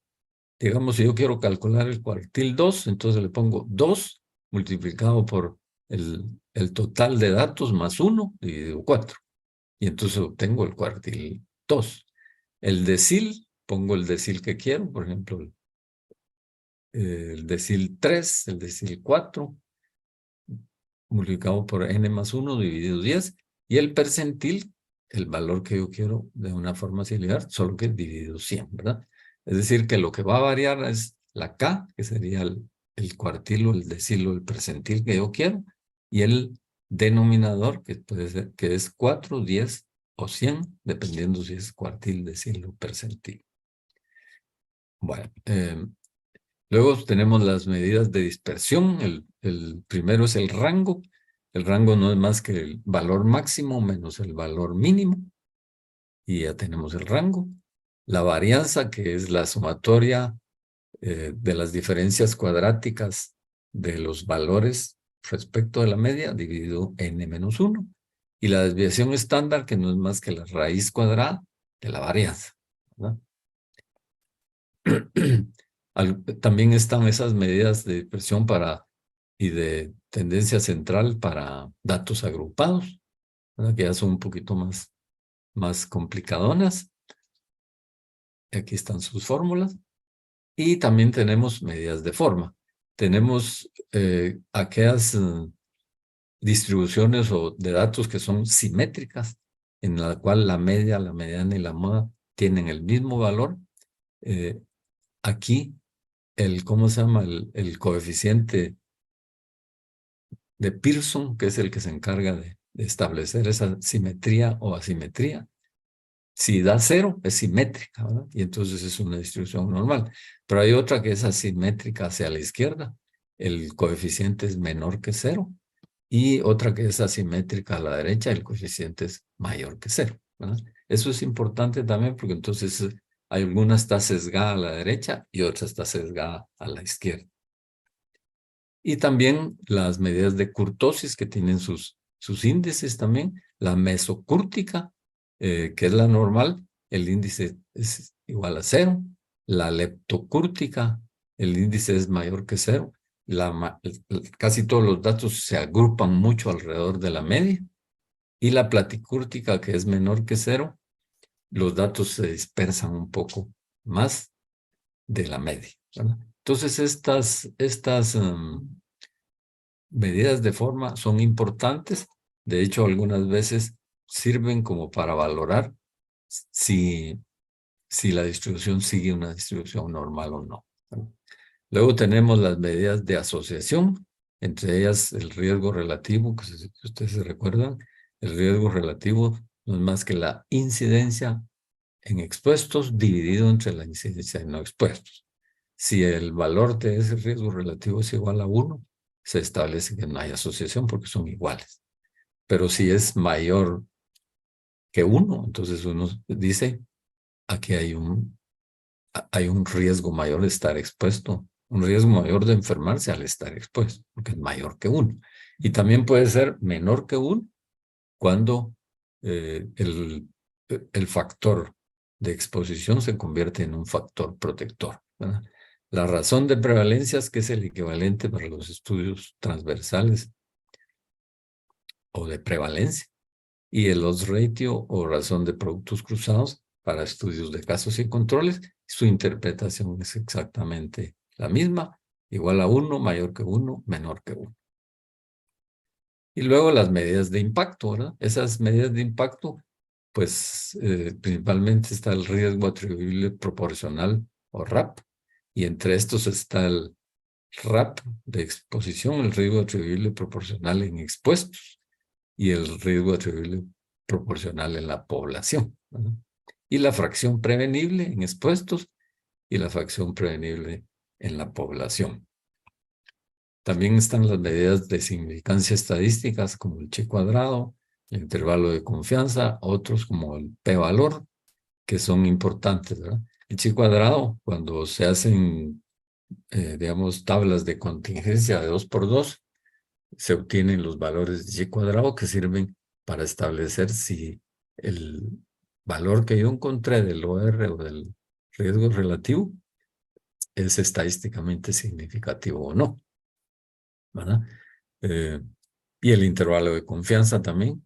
digamos, si yo quiero calcular el cuartil 2, entonces le pongo 2 multiplicado por el total de datos más 1 dividido 4. Y entonces obtengo el cuartil 2. El decil, pongo el decil que quiero, por ejemplo, el decil 3, el decil 4, multiplicado por n más 1 dividido 10. Y el percentil, el valor que yo quiero de una forma similar, solo que dividido 100, ¿verdad? Es decir, que lo que va a variar es la K, que sería el cuartil o el decil o el percentil que yo quiero, y el denominador, que puede ser, que es 4, 10 o 100, dependiendo si es cuartil, decil o percentil. Bueno, luego tenemos las medidas de dispersión. El primero es el rango. El rango no es más que el valor máximo menos el valor mínimo. Y ya tenemos el rango. La varianza, que es la sumatoria de las diferencias cuadráticas de los valores respecto de la media, dividido n menos 1. Y la desviación estándar, que no es más que la raíz cuadrada de la varianza, ¿verdad? También están esas medidas de dispersión y de tendencia central para datos agrupados, ¿verdad? Que ya son un poquito más complicadonas. Aquí están sus fórmulas. Y también tenemos medidas de forma. Tenemos aquellas distribuciones o de datos que son simétricas, en la cual la media, la mediana y la moda tienen el mismo valor. Aquí, ¿cómo se llama? El coeficiente de Pearson, que es el que se encarga de establecer esa simetría o asimetría. Si da 0, es simétrica, ¿verdad? Y entonces es una distribución normal. Pero hay otra que es asimétrica hacia la izquierda. El coeficiente es menor que 0. Y otra que es asimétrica a la derecha, el coeficiente es mayor que 0, ¿verdad? Eso es importante también porque entonces hay alguna está sesgada a la derecha y otra está sesgada a la izquierda. Y también las medidas de kurtosis, que tienen sus índices también. La mesocúrtica, que es la normal, el índice es igual a 0. La leptocúrtica, el índice es mayor que 0. Casi todos los datos se agrupan mucho alrededor de la media. Y la platicúrtica, que es menor que 0, los datos se dispersan un poco más de la media, ¿verdad? Entonces, estas medidas de forma son importantes. De hecho, algunas veces sirven como para valorar si si la distribución sigue una distribución normal o no. Luego tenemos las medidas de asociación, entre ellas el riesgo relativo, que si ustedes se recuerdan, el riesgo relativo no es más que la incidencia en expuestos dividido entre la incidencia en no expuestos. Si el valor de ese riesgo relativo es igual a 1, se establece que no hay asociación porque son iguales. Pero si es mayor que 1, entonces uno dice, aquí hay un riesgo mayor de estar expuesto, un riesgo mayor de enfermarse al estar expuesto, porque es mayor que 1. Y también puede ser menor que 1 cuando el factor de exposición se convierte en un factor protector, ¿verdad? La razón de prevalencia es que es el equivalente para los estudios transversales o de prevalencia, y el odds ratio o razón de productos cruzados para estudios de casos y controles. Su interpretación es exactamente la misma, igual a 1, mayor que 1, menor que 1. Y luego las medidas de impacto, ¿verdad? Esas medidas de impacto, pues principalmente está el riesgo atribuible proporcional o RAP, y entre estos está el RAP de exposición, el riesgo atribuible proporcional en expuestos y el riesgo atribuible proporcional en la población, ¿verdad? Y la fracción prevenible en expuestos y la fracción prevenible en la población. También están las medidas de significancia estadísticas como el chi cuadrado, el intervalo de confianza, otros como el p-valor, que son importantes, ¿verdad? El chi cuadrado, cuando se hacen, digamos, tablas de contingencia de 2 por 2, se obtienen los valores de chi cuadrado que sirven para establecer si el valor que yo encontré del OR o del riesgo relativo es estadísticamente significativo o no, ¿verdad? Y el intervalo de confianza también,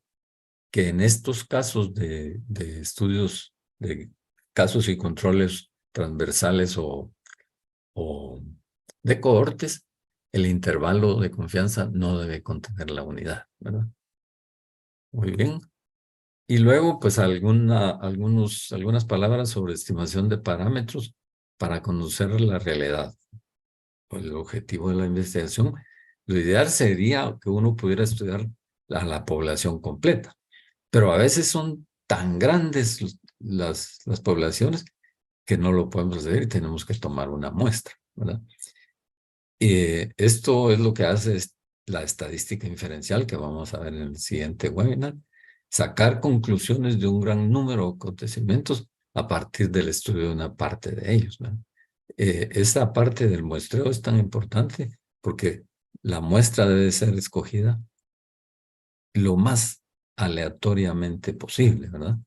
que en estos casos de estudios de casos y controles transversales o de cohortes, el intervalo de confianza no debe contener la unidad, ¿verdad? Muy bien. Y luego, pues algunas palabras sobre estimación de parámetros para conocer la realidad. El objetivo de la investigación, lo ideal sería que uno pudiera estudiar a la población completa, pero a veces son tan grandes las poblaciones que no lo podemos hacer y tenemos que tomar una muestra, ¿verdad? Esto es lo que hace la estadística inferencial que vamos a ver en el siguiente webinar, sacar conclusiones de un gran número de acontecimientos a partir del estudio de una parte de ellos, ¿verdad? Esa parte del muestreo es tan importante porque la muestra debe ser escogida lo más aleatoriamente posible, ¿verdad?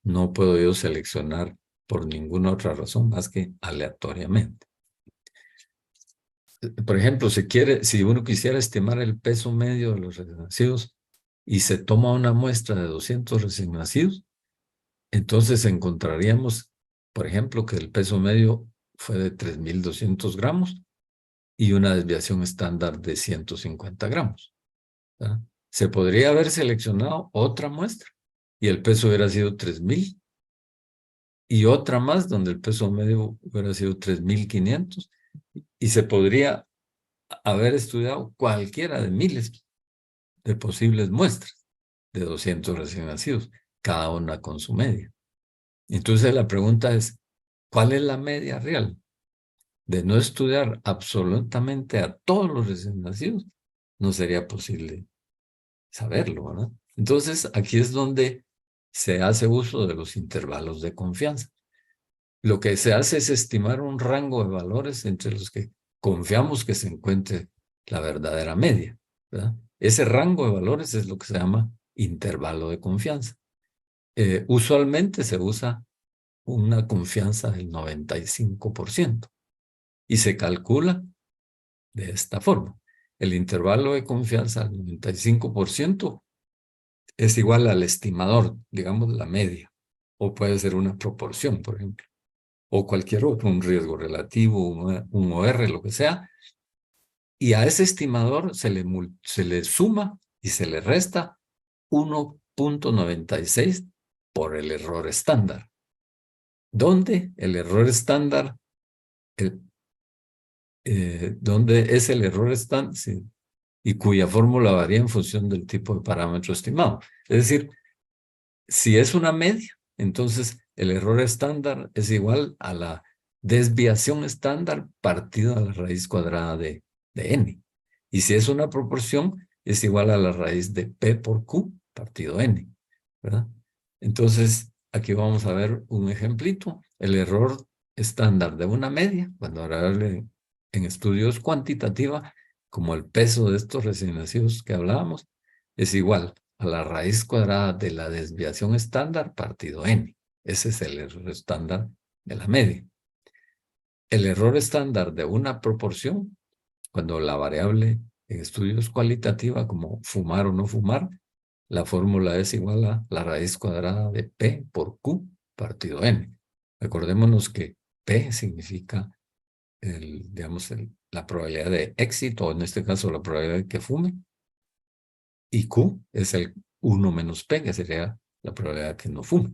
No puedo yo seleccionar por ninguna otra razón más que aleatoriamente. Por ejemplo, si uno quisiera estimar el peso medio de los recién nacidos y se toma una muestra de 200 recién nacidos, entonces encontraríamos, por ejemplo, que el peso medio fue de 3.200 gramos y una desviación estándar de 150 gramos, ¿verdad? Se podría haber seleccionado otra muestra y el peso hubiera sido 3.000 y otra más donde el peso medio hubiera sido 3.500 y se podría haber estudiado cualquiera de miles de posibles muestras de 200 recién nacidos, cada una con su media. Entonces la pregunta es, ¿cuál es la media real? De no estudiar absolutamente a todos los recién nacidos, no sería posible saberlo, ¿verdad? Entonces, aquí es donde se hace uso de los intervalos de confianza. Lo que se hace es estimar un rango de valores entre los que confiamos que se encuentre la verdadera media, ¿verdad? Ese rango de valores es lo que se llama intervalo de confianza. Usualmente se usa una confianza del 95% y se calcula de esta forma. El intervalo de confianza al 95% es igual al estimador, digamos la media, o puede ser una proporción, por ejemplo, o cualquier otro, un riesgo relativo, un OR, lo que sea, y a ese estimador se le suma y se le resta 1.96 por el error estándar. donde el error estándar, donde es el error estándar, sí, y cuya fórmula varía en función del tipo de parámetro estimado. Es decir, si es una media, entonces el error estándar es igual a la desviación estándar partida a la raíz cuadrada de n. Y si es una proporción, es igual a la raíz de P por Q partido n, ¿verdad? Entonces, aquí vamos a ver un ejemplito. El error estándar de una media, cuando hablarle en estudios cuantitativos, como el peso de estos recién nacidos que hablábamos, es igual a la raíz cuadrada de la desviación estándar partido n. Ese es el error estándar de la media. El error estándar de una proporción, cuando la variable en estudios cualitativa, como fumar o no fumar, la fórmula es igual a la raíz cuadrada de P por Q partido n. Recordémonos que P significa la probabilidad de éxito, o en este caso la probabilidad de que fume, y Q es el 1 menos P, que sería la probabilidad de que no fume,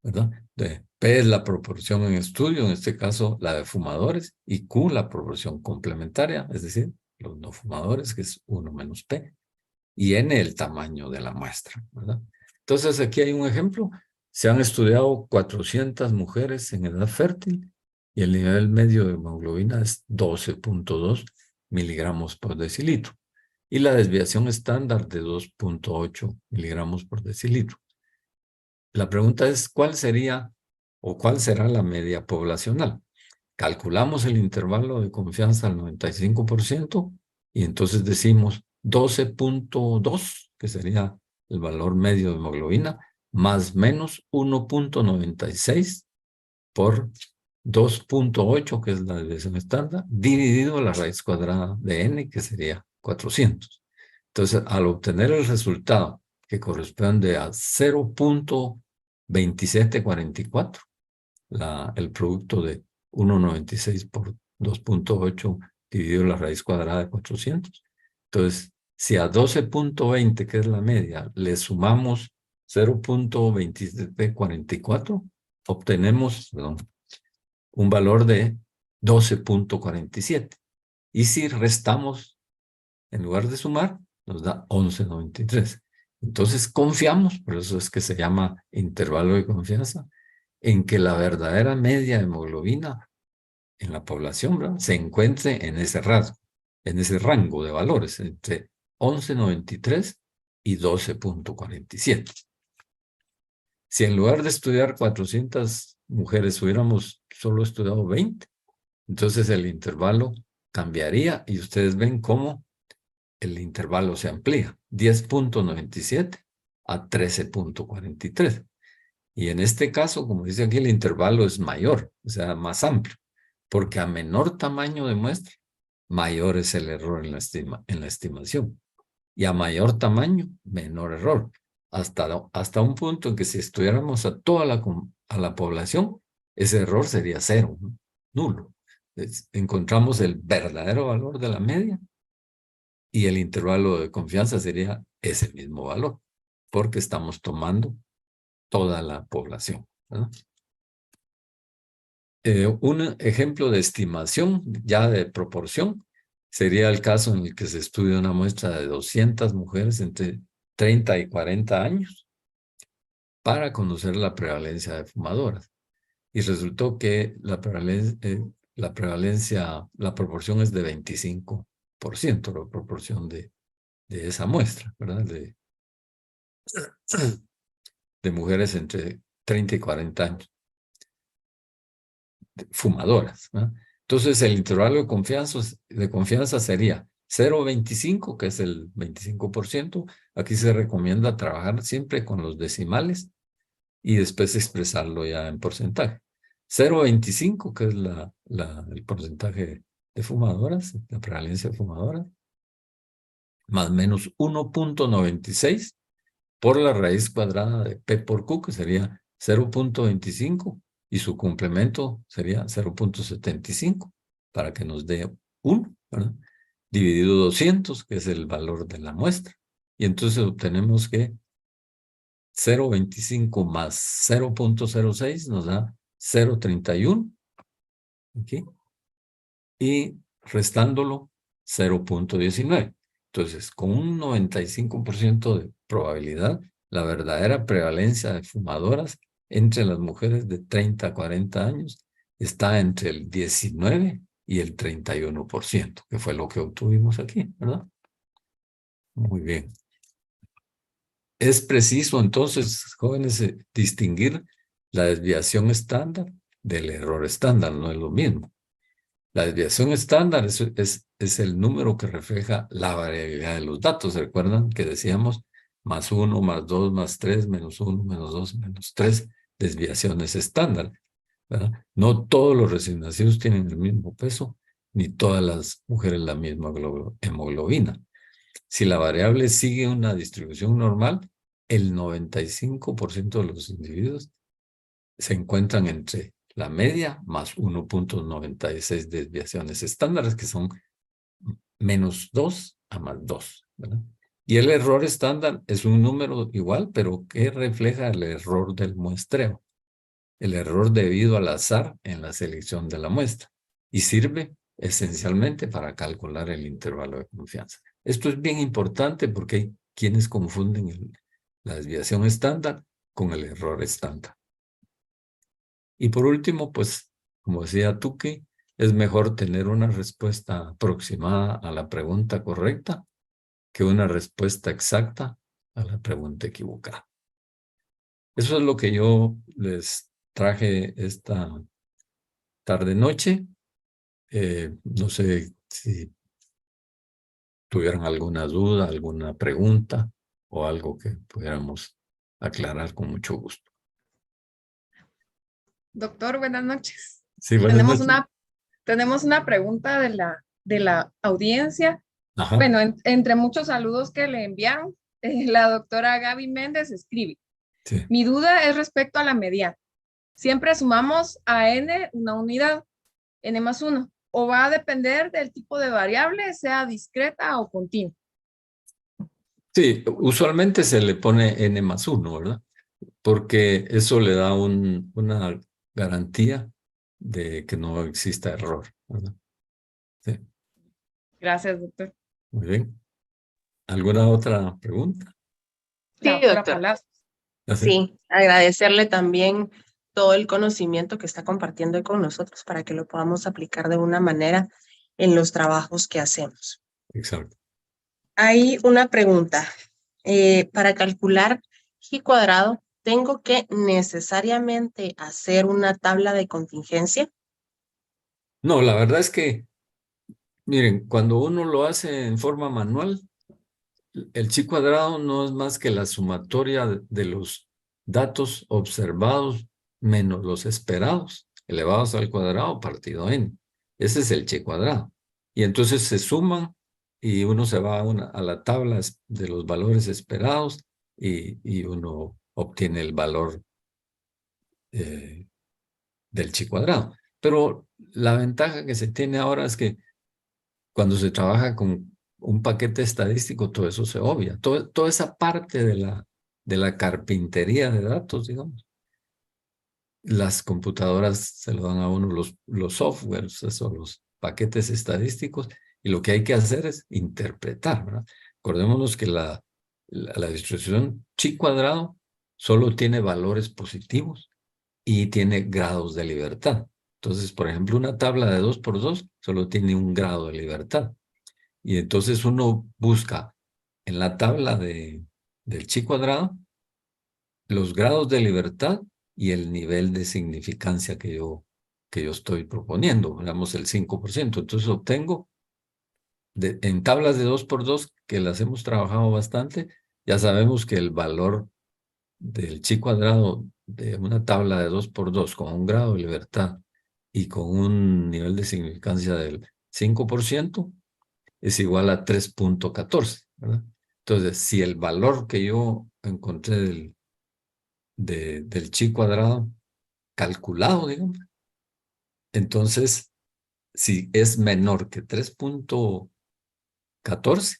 ¿verdad? P es la proporción en estudio, en este caso la de fumadores, y Q la proporción complementaria, es decir, los no fumadores, que es 1 menos P, y N el tamaño de la muestra, ¿verdad? Entonces aquí hay un ejemplo. Se han estudiado 400 mujeres en edad fértil y el nivel medio de hemoglobina es 12.2 miligramos por decilitro y la desviación estándar de 2.8 miligramos por decilitro. La pregunta es, ¿cuál sería o cuál será la media poblacional? Calculamos el intervalo de confianza al 95% y entonces decimos 12.2, que sería el valor medio de hemoglobina, más menos 1.96 por 2.8, que es la desviación estándar, dividido la raíz cuadrada de n, que sería 400. Entonces, al obtener el resultado que corresponde a 0.2744, el producto de 1.96 por 2.8 dividido la raíz cuadrada de 400. Entonces, si a 12.20, que es la media, le sumamos 0.2744, obtenemos, un valor de 12.47. Y si restamos, en lugar de sumar, nos da 11.93. Entonces confiamos, por eso es que se llama intervalo de confianza, en que la verdadera media de hemoglobina en la población, ¿verdad?, se encuentre en ese rasgo, en ese rango de valores, entre 11.93 y 12.47. Si en lugar de estudiar 400 mujeres hubiéramos solo estudiado 20, entonces el intervalo cambiaría y ustedes ven cómo el intervalo se amplía, 10.97 a 13.43. Y en este caso, como dice aquí, el intervalo es mayor, o sea, más amplio, porque a menor tamaño de muestra, mayor es el error en la estimación. Y a mayor tamaño, menor error. Hasta un punto en que si estudiáramos a toda la población, ese error sería cero, ¿no?, nulo. Encontramos el verdadero valor de la media y el intervalo de confianza sería ese mismo valor, porque estamos tomando toda la población, ¿no? Un ejemplo de estimación ya de proporción sería el caso en el que se estudia una muestra de 200 mujeres entre 30 y 40 años para conocer la prevalencia de fumadoras. Y resultó que la proporción es de 25%, la proporción de esa muestra, ¿verdad? De mujeres entre 30 y 40 años, fumadoras, ¿no? Entonces, el intervalo de confianza sería 0.25, que es el 25%. Aquí se recomienda trabajar siempre con los decimales y después expresarlo ya en porcentaje. 0.25, que es el porcentaje de fumadoras, la prevalencia de fumadoras, más menos 1.96 por la raíz cuadrada de P por Q, que sería 0.25, y su complemento sería 0.75, para que nos dé 1, ¿verdad?, dividido 200, que es el valor de la muestra. Y entonces obtenemos que 0.25 más 0.06 nos da 0.31. ¿Okay? Y restándolo 0.19. Entonces, con un 95% de probabilidad, la verdadera prevalencia de fumadoras entre las mujeres de 30 a 40 años está entre el 19 y el 31%, que fue lo que obtuvimos aquí, ¿verdad? Muy bien. Es preciso entonces, jóvenes, distinguir la desviación estándar del error estándar, no es lo mismo. La desviación estándar es el número que refleja la variabilidad de los datos. ¿Se recuerdan que decíamos más 1, más 2, más 3, menos 1, menos 2, menos 3 desviaciones estándar, ¿verdad? No todos los recién nacidos tienen el mismo peso, ni todas las mujeres la misma hemoglobina. Si la variable sigue una distribución normal, el 95% de los individuos se encuentran entre la media más 1.96 desviaciones estándares, que son menos 2 a más 2, ¿verdad? Y el error estándar es un número igual, pero que refleja el error del muestreo, el error debido al azar en la selección de la muestra, y sirve esencialmente para calcular el intervalo de confianza. Esto es bien importante porque hay quienes confunden la desviación estándar con el error estándar. Y por último, pues, como decía Tukey, es mejor tener una respuesta aproximada a la pregunta correcta que una respuesta exacta a la pregunta equivocada. Eso es lo que yo les traje esta tarde-noche. No sé si tuvieran alguna duda, alguna pregunta o algo que pudiéramos aclarar con mucho gusto. Doctor, buenas noches. Sí, buenas noches. Tenemos una pregunta de la audiencia. Ajá. Bueno, entre muchos saludos que le enviaron, la doctora Gaby Méndez escribe: Sí. Mi duda es respecto a la mediana. Siempre sumamos a n una unidad, n más 1, o va a depender del tipo de variable, sea discreta o continua. Sí, usualmente se le pone n más 1, ¿verdad? Porque eso le da una garantía de que no exista error, ¿verdad? Sí. Gracias, doctor. Muy bien. ¿Alguna otra pregunta? La Sí, doctora doctor. Palazzo. Sí, agradecerle también todo el conocimiento que está compartiendo con nosotros para que lo podamos aplicar de una manera en los trabajos que hacemos. Exacto. Hay una pregunta. Para calcular G cuadrado, ¿tengo que necesariamente hacer una tabla de contingencia? No, la verdad es que, miren, cuando uno lo hace en forma manual, el chi cuadrado no es más que la sumatoria de los datos observados menos los esperados, elevados al cuadrado partido n. Ese es el chi cuadrado. Y entonces se suman y uno se va a la tabla de los valores esperados y uno obtiene el valor del chi cuadrado. Pero la ventaja que se tiene ahora es que cuando se trabaja con un paquete estadístico, todo eso se obvia. Toda esa parte de la carpintería de datos, digamos. Las computadoras se lo dan a uno los softwares, eso, los paquetes estadísticos, y lo que hay que hacer es interpretar, ¿verdad? Acordémonos que la distribución chi cuadrado solo tiene valores positivos y tiene grados de libertad. Entonces, por ejemplo, una tabla de 2 por 2 solo tiene un grado de libertad. Y entonces uno busca en la tabla del chi cuadrado los grados de libertad y el nivel de significancia que yo estoy proponiendo, digamos el 5%. Entonces obtengo en tablas de 2 por 2 que las hemos trabajado bastante, ya sabemos que el valor del chi cuadrado de una tabla de 2 por 2 con un grado de libertad y con un nivel de significancia del 5% es igual a 3.14, ¿verdad? Entonces, si el valor que yo encontré del chi cuadrado calculado, digamos, entonces, si es menor que 3.14,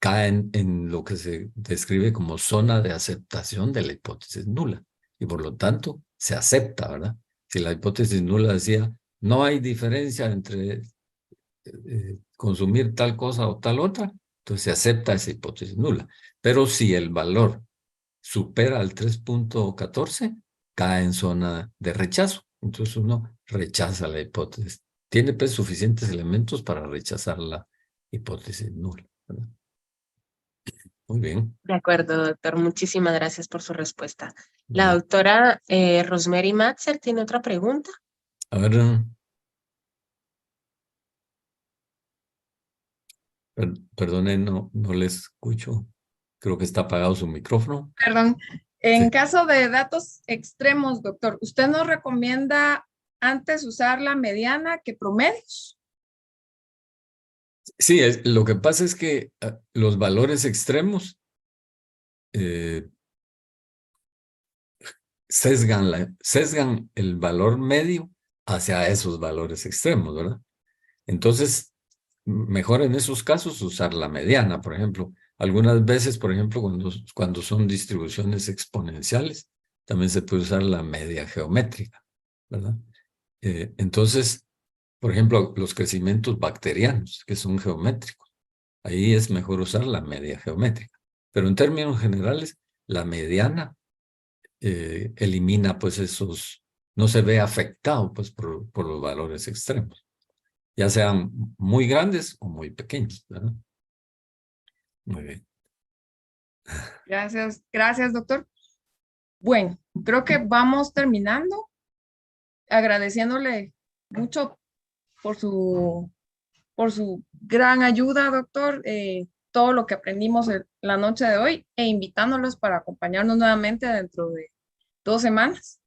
cae en lo que se describe como zona de aceptación de la hipótesis nula. Y por lo tanto, se acepta, ¿verdad? Si la hipótesis nula decía, no hay diferencia entre consumir tal cosa o tal otra, entonces se acepta esa hipótesis nula. Pero si el valor supera el 3.14, cae en zona de rechazo. Entonces uno rechaza la hipótesis. Tiene pues suficientes elementos para rechazar la hipótesis nula, ¿verdad? Muy bien. De acuerdo, doctor. Muchísimas gracias por su respuesta. La Bien. doctora Rosemary Matzer tiene otra pregunta. A ver, perdone, no le escucho. Creo que está apagado su micrófono. Perdón. En Sí. caso de datos extremos, doctor, ¿usted nos recomienda antes usar la mediana que promedios? Sí, lo que pasa es que los valores extremos sesgan el valor medio hacia esos valores extremos, ¿verdad? Entonces, mejor en esos casos usar la mediana, por ejemplo. Algunas veces, por ejemplo, cuando son distribuciones exponenciales, también se puede usar la media geométrica, ¿verdad? Entonces, por ejemplo, los crecimientos bacterianos, que son geométricos, ahí es mejor usar la media geométrica. Pero en términos generales, la mediana elimina pues esos, no se ve afectado pues por los valores extremos, ya sean muy grandes o muy pequeños, ¿verdad? Muy bien. Gracias, doctor. Bueno, creo que vamos terminando, agradeciéndole mucho por su gran ayuda, doctor, todo lo que aprendimos la noche de hoy e invitándolos para acompañarnos nuevamente dentro de 2 semanas.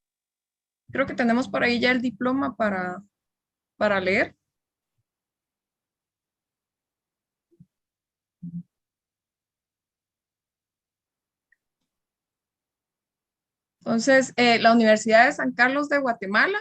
Creo que tenemos por ahí ya el diploma para leer. Entonces, la Universidad de San Carlos de Guatemala,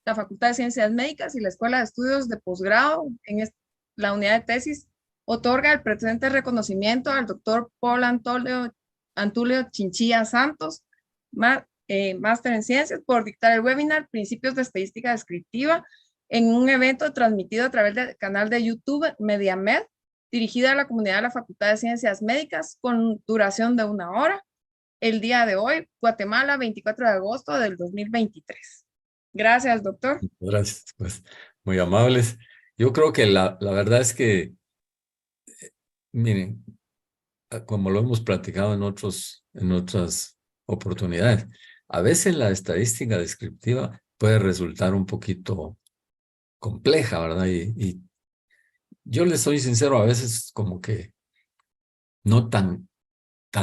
la Facultad de Ciencias Médicas y la Escuela de Estudios de Posgrado en la unidad de tesis otorga el presente reconocimiento al doctor Paul Antulio Chinchilla Santos, máster en ciencias, por dictar el webinar Principios de Estadística Descriptiva en un evento transmitido a través del canal de YouTube MediaMed, dirigida a la comunidad de la Facultad de Ciencias Médicas con duración de 1 hora. El día de hoy, Guatemala, 24 de agosto del 2023. Gracias, doctor. Gracias, pues, muy amables. Yo creo que la verdad es que, miren, como lo hemos platicado en otras oportunidades, a veces la estadística descriptiva puede resultar un poquito compleja, ¿verdad? Y yo les soy sincero, a veces como que no tan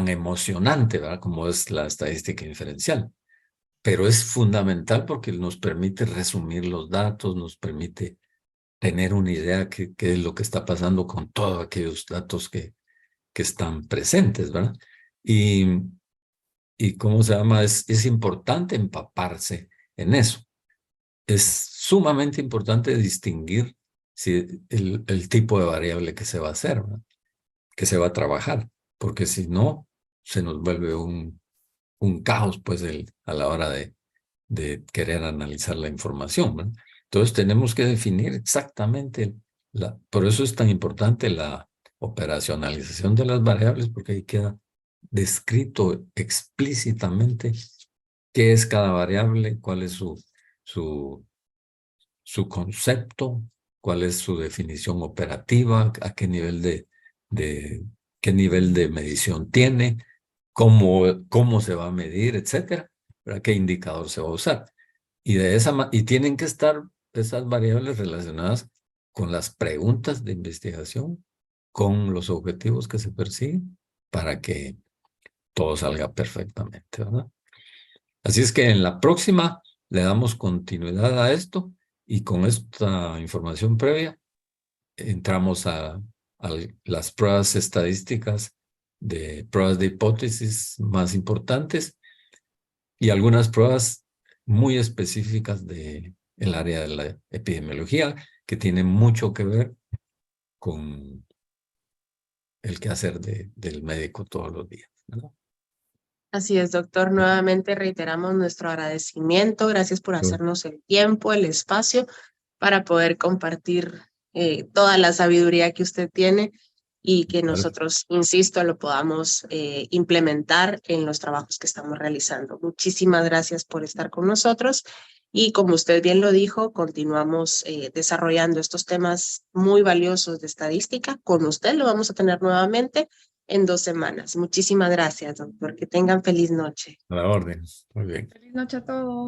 emocionante, ¿verdad? Como es la estadística inferencial. Pero es fundamental porque nos permite resumir los datos, nos permite tener una idea qué es lo que está pasando con todos aquellos datos que están presentes, ¿verdad? Y ¿cómo se llama? Es importante empaparse en eso. Es sumamente importante distinguir si el tipo de variable que se va a hacer, ¿verdad? Que se va a trabajar, porque si no, se nos vuelve un caos, pues, a la hora de querer analizar la información, ¿verdad? Entonces tenemos que definir exactamente, por eso es tan importante la operacionalización de las variables, porque ahí queda descrito explícitamente qué es cada variable, cuál es su concepto, cuál es su definición operativa, a qué nivel qué nivel de medición tiene, cómo se va a medir, etcétera, ¿verdad? ¿Qué indicador se va a usar? Y tienen que estar esas variables relacionadas con las preguntas de investigación, con los objetivos que se persiguen, para que todo salga perfectamente, ¿verdad? Así es que en la próxima le damos continuidad a esto y con esta información previa entramos a las pruebas estadísticas pruebas de hipótesis más importantes y algunas pruebas muy específicas del área de la epidemiología que tienen mucho que ver con el quehacer del médico todos los días, ¿verdad? Así es, doctor. Nuevamente reiteramos nuestro agradecimiento. Gracias por hacernos el tiempo, el espacio para poder compartir toda la sabiduría que usted tiene y que nosotros, insisto, lo podamos implementar en los trabajos que estamos realizando. Muchísimas gracias por estar con nosotros y como usted bien lo dijo, continuamos desarrollando estos temas muy valiosos de estadística. Con usted lo vamos a tener nuevamente en 2 semanas. Muchísimas gracias, doctor. Que tengan feliz noche. A la orden. Muy bien. Feliz noche a todos.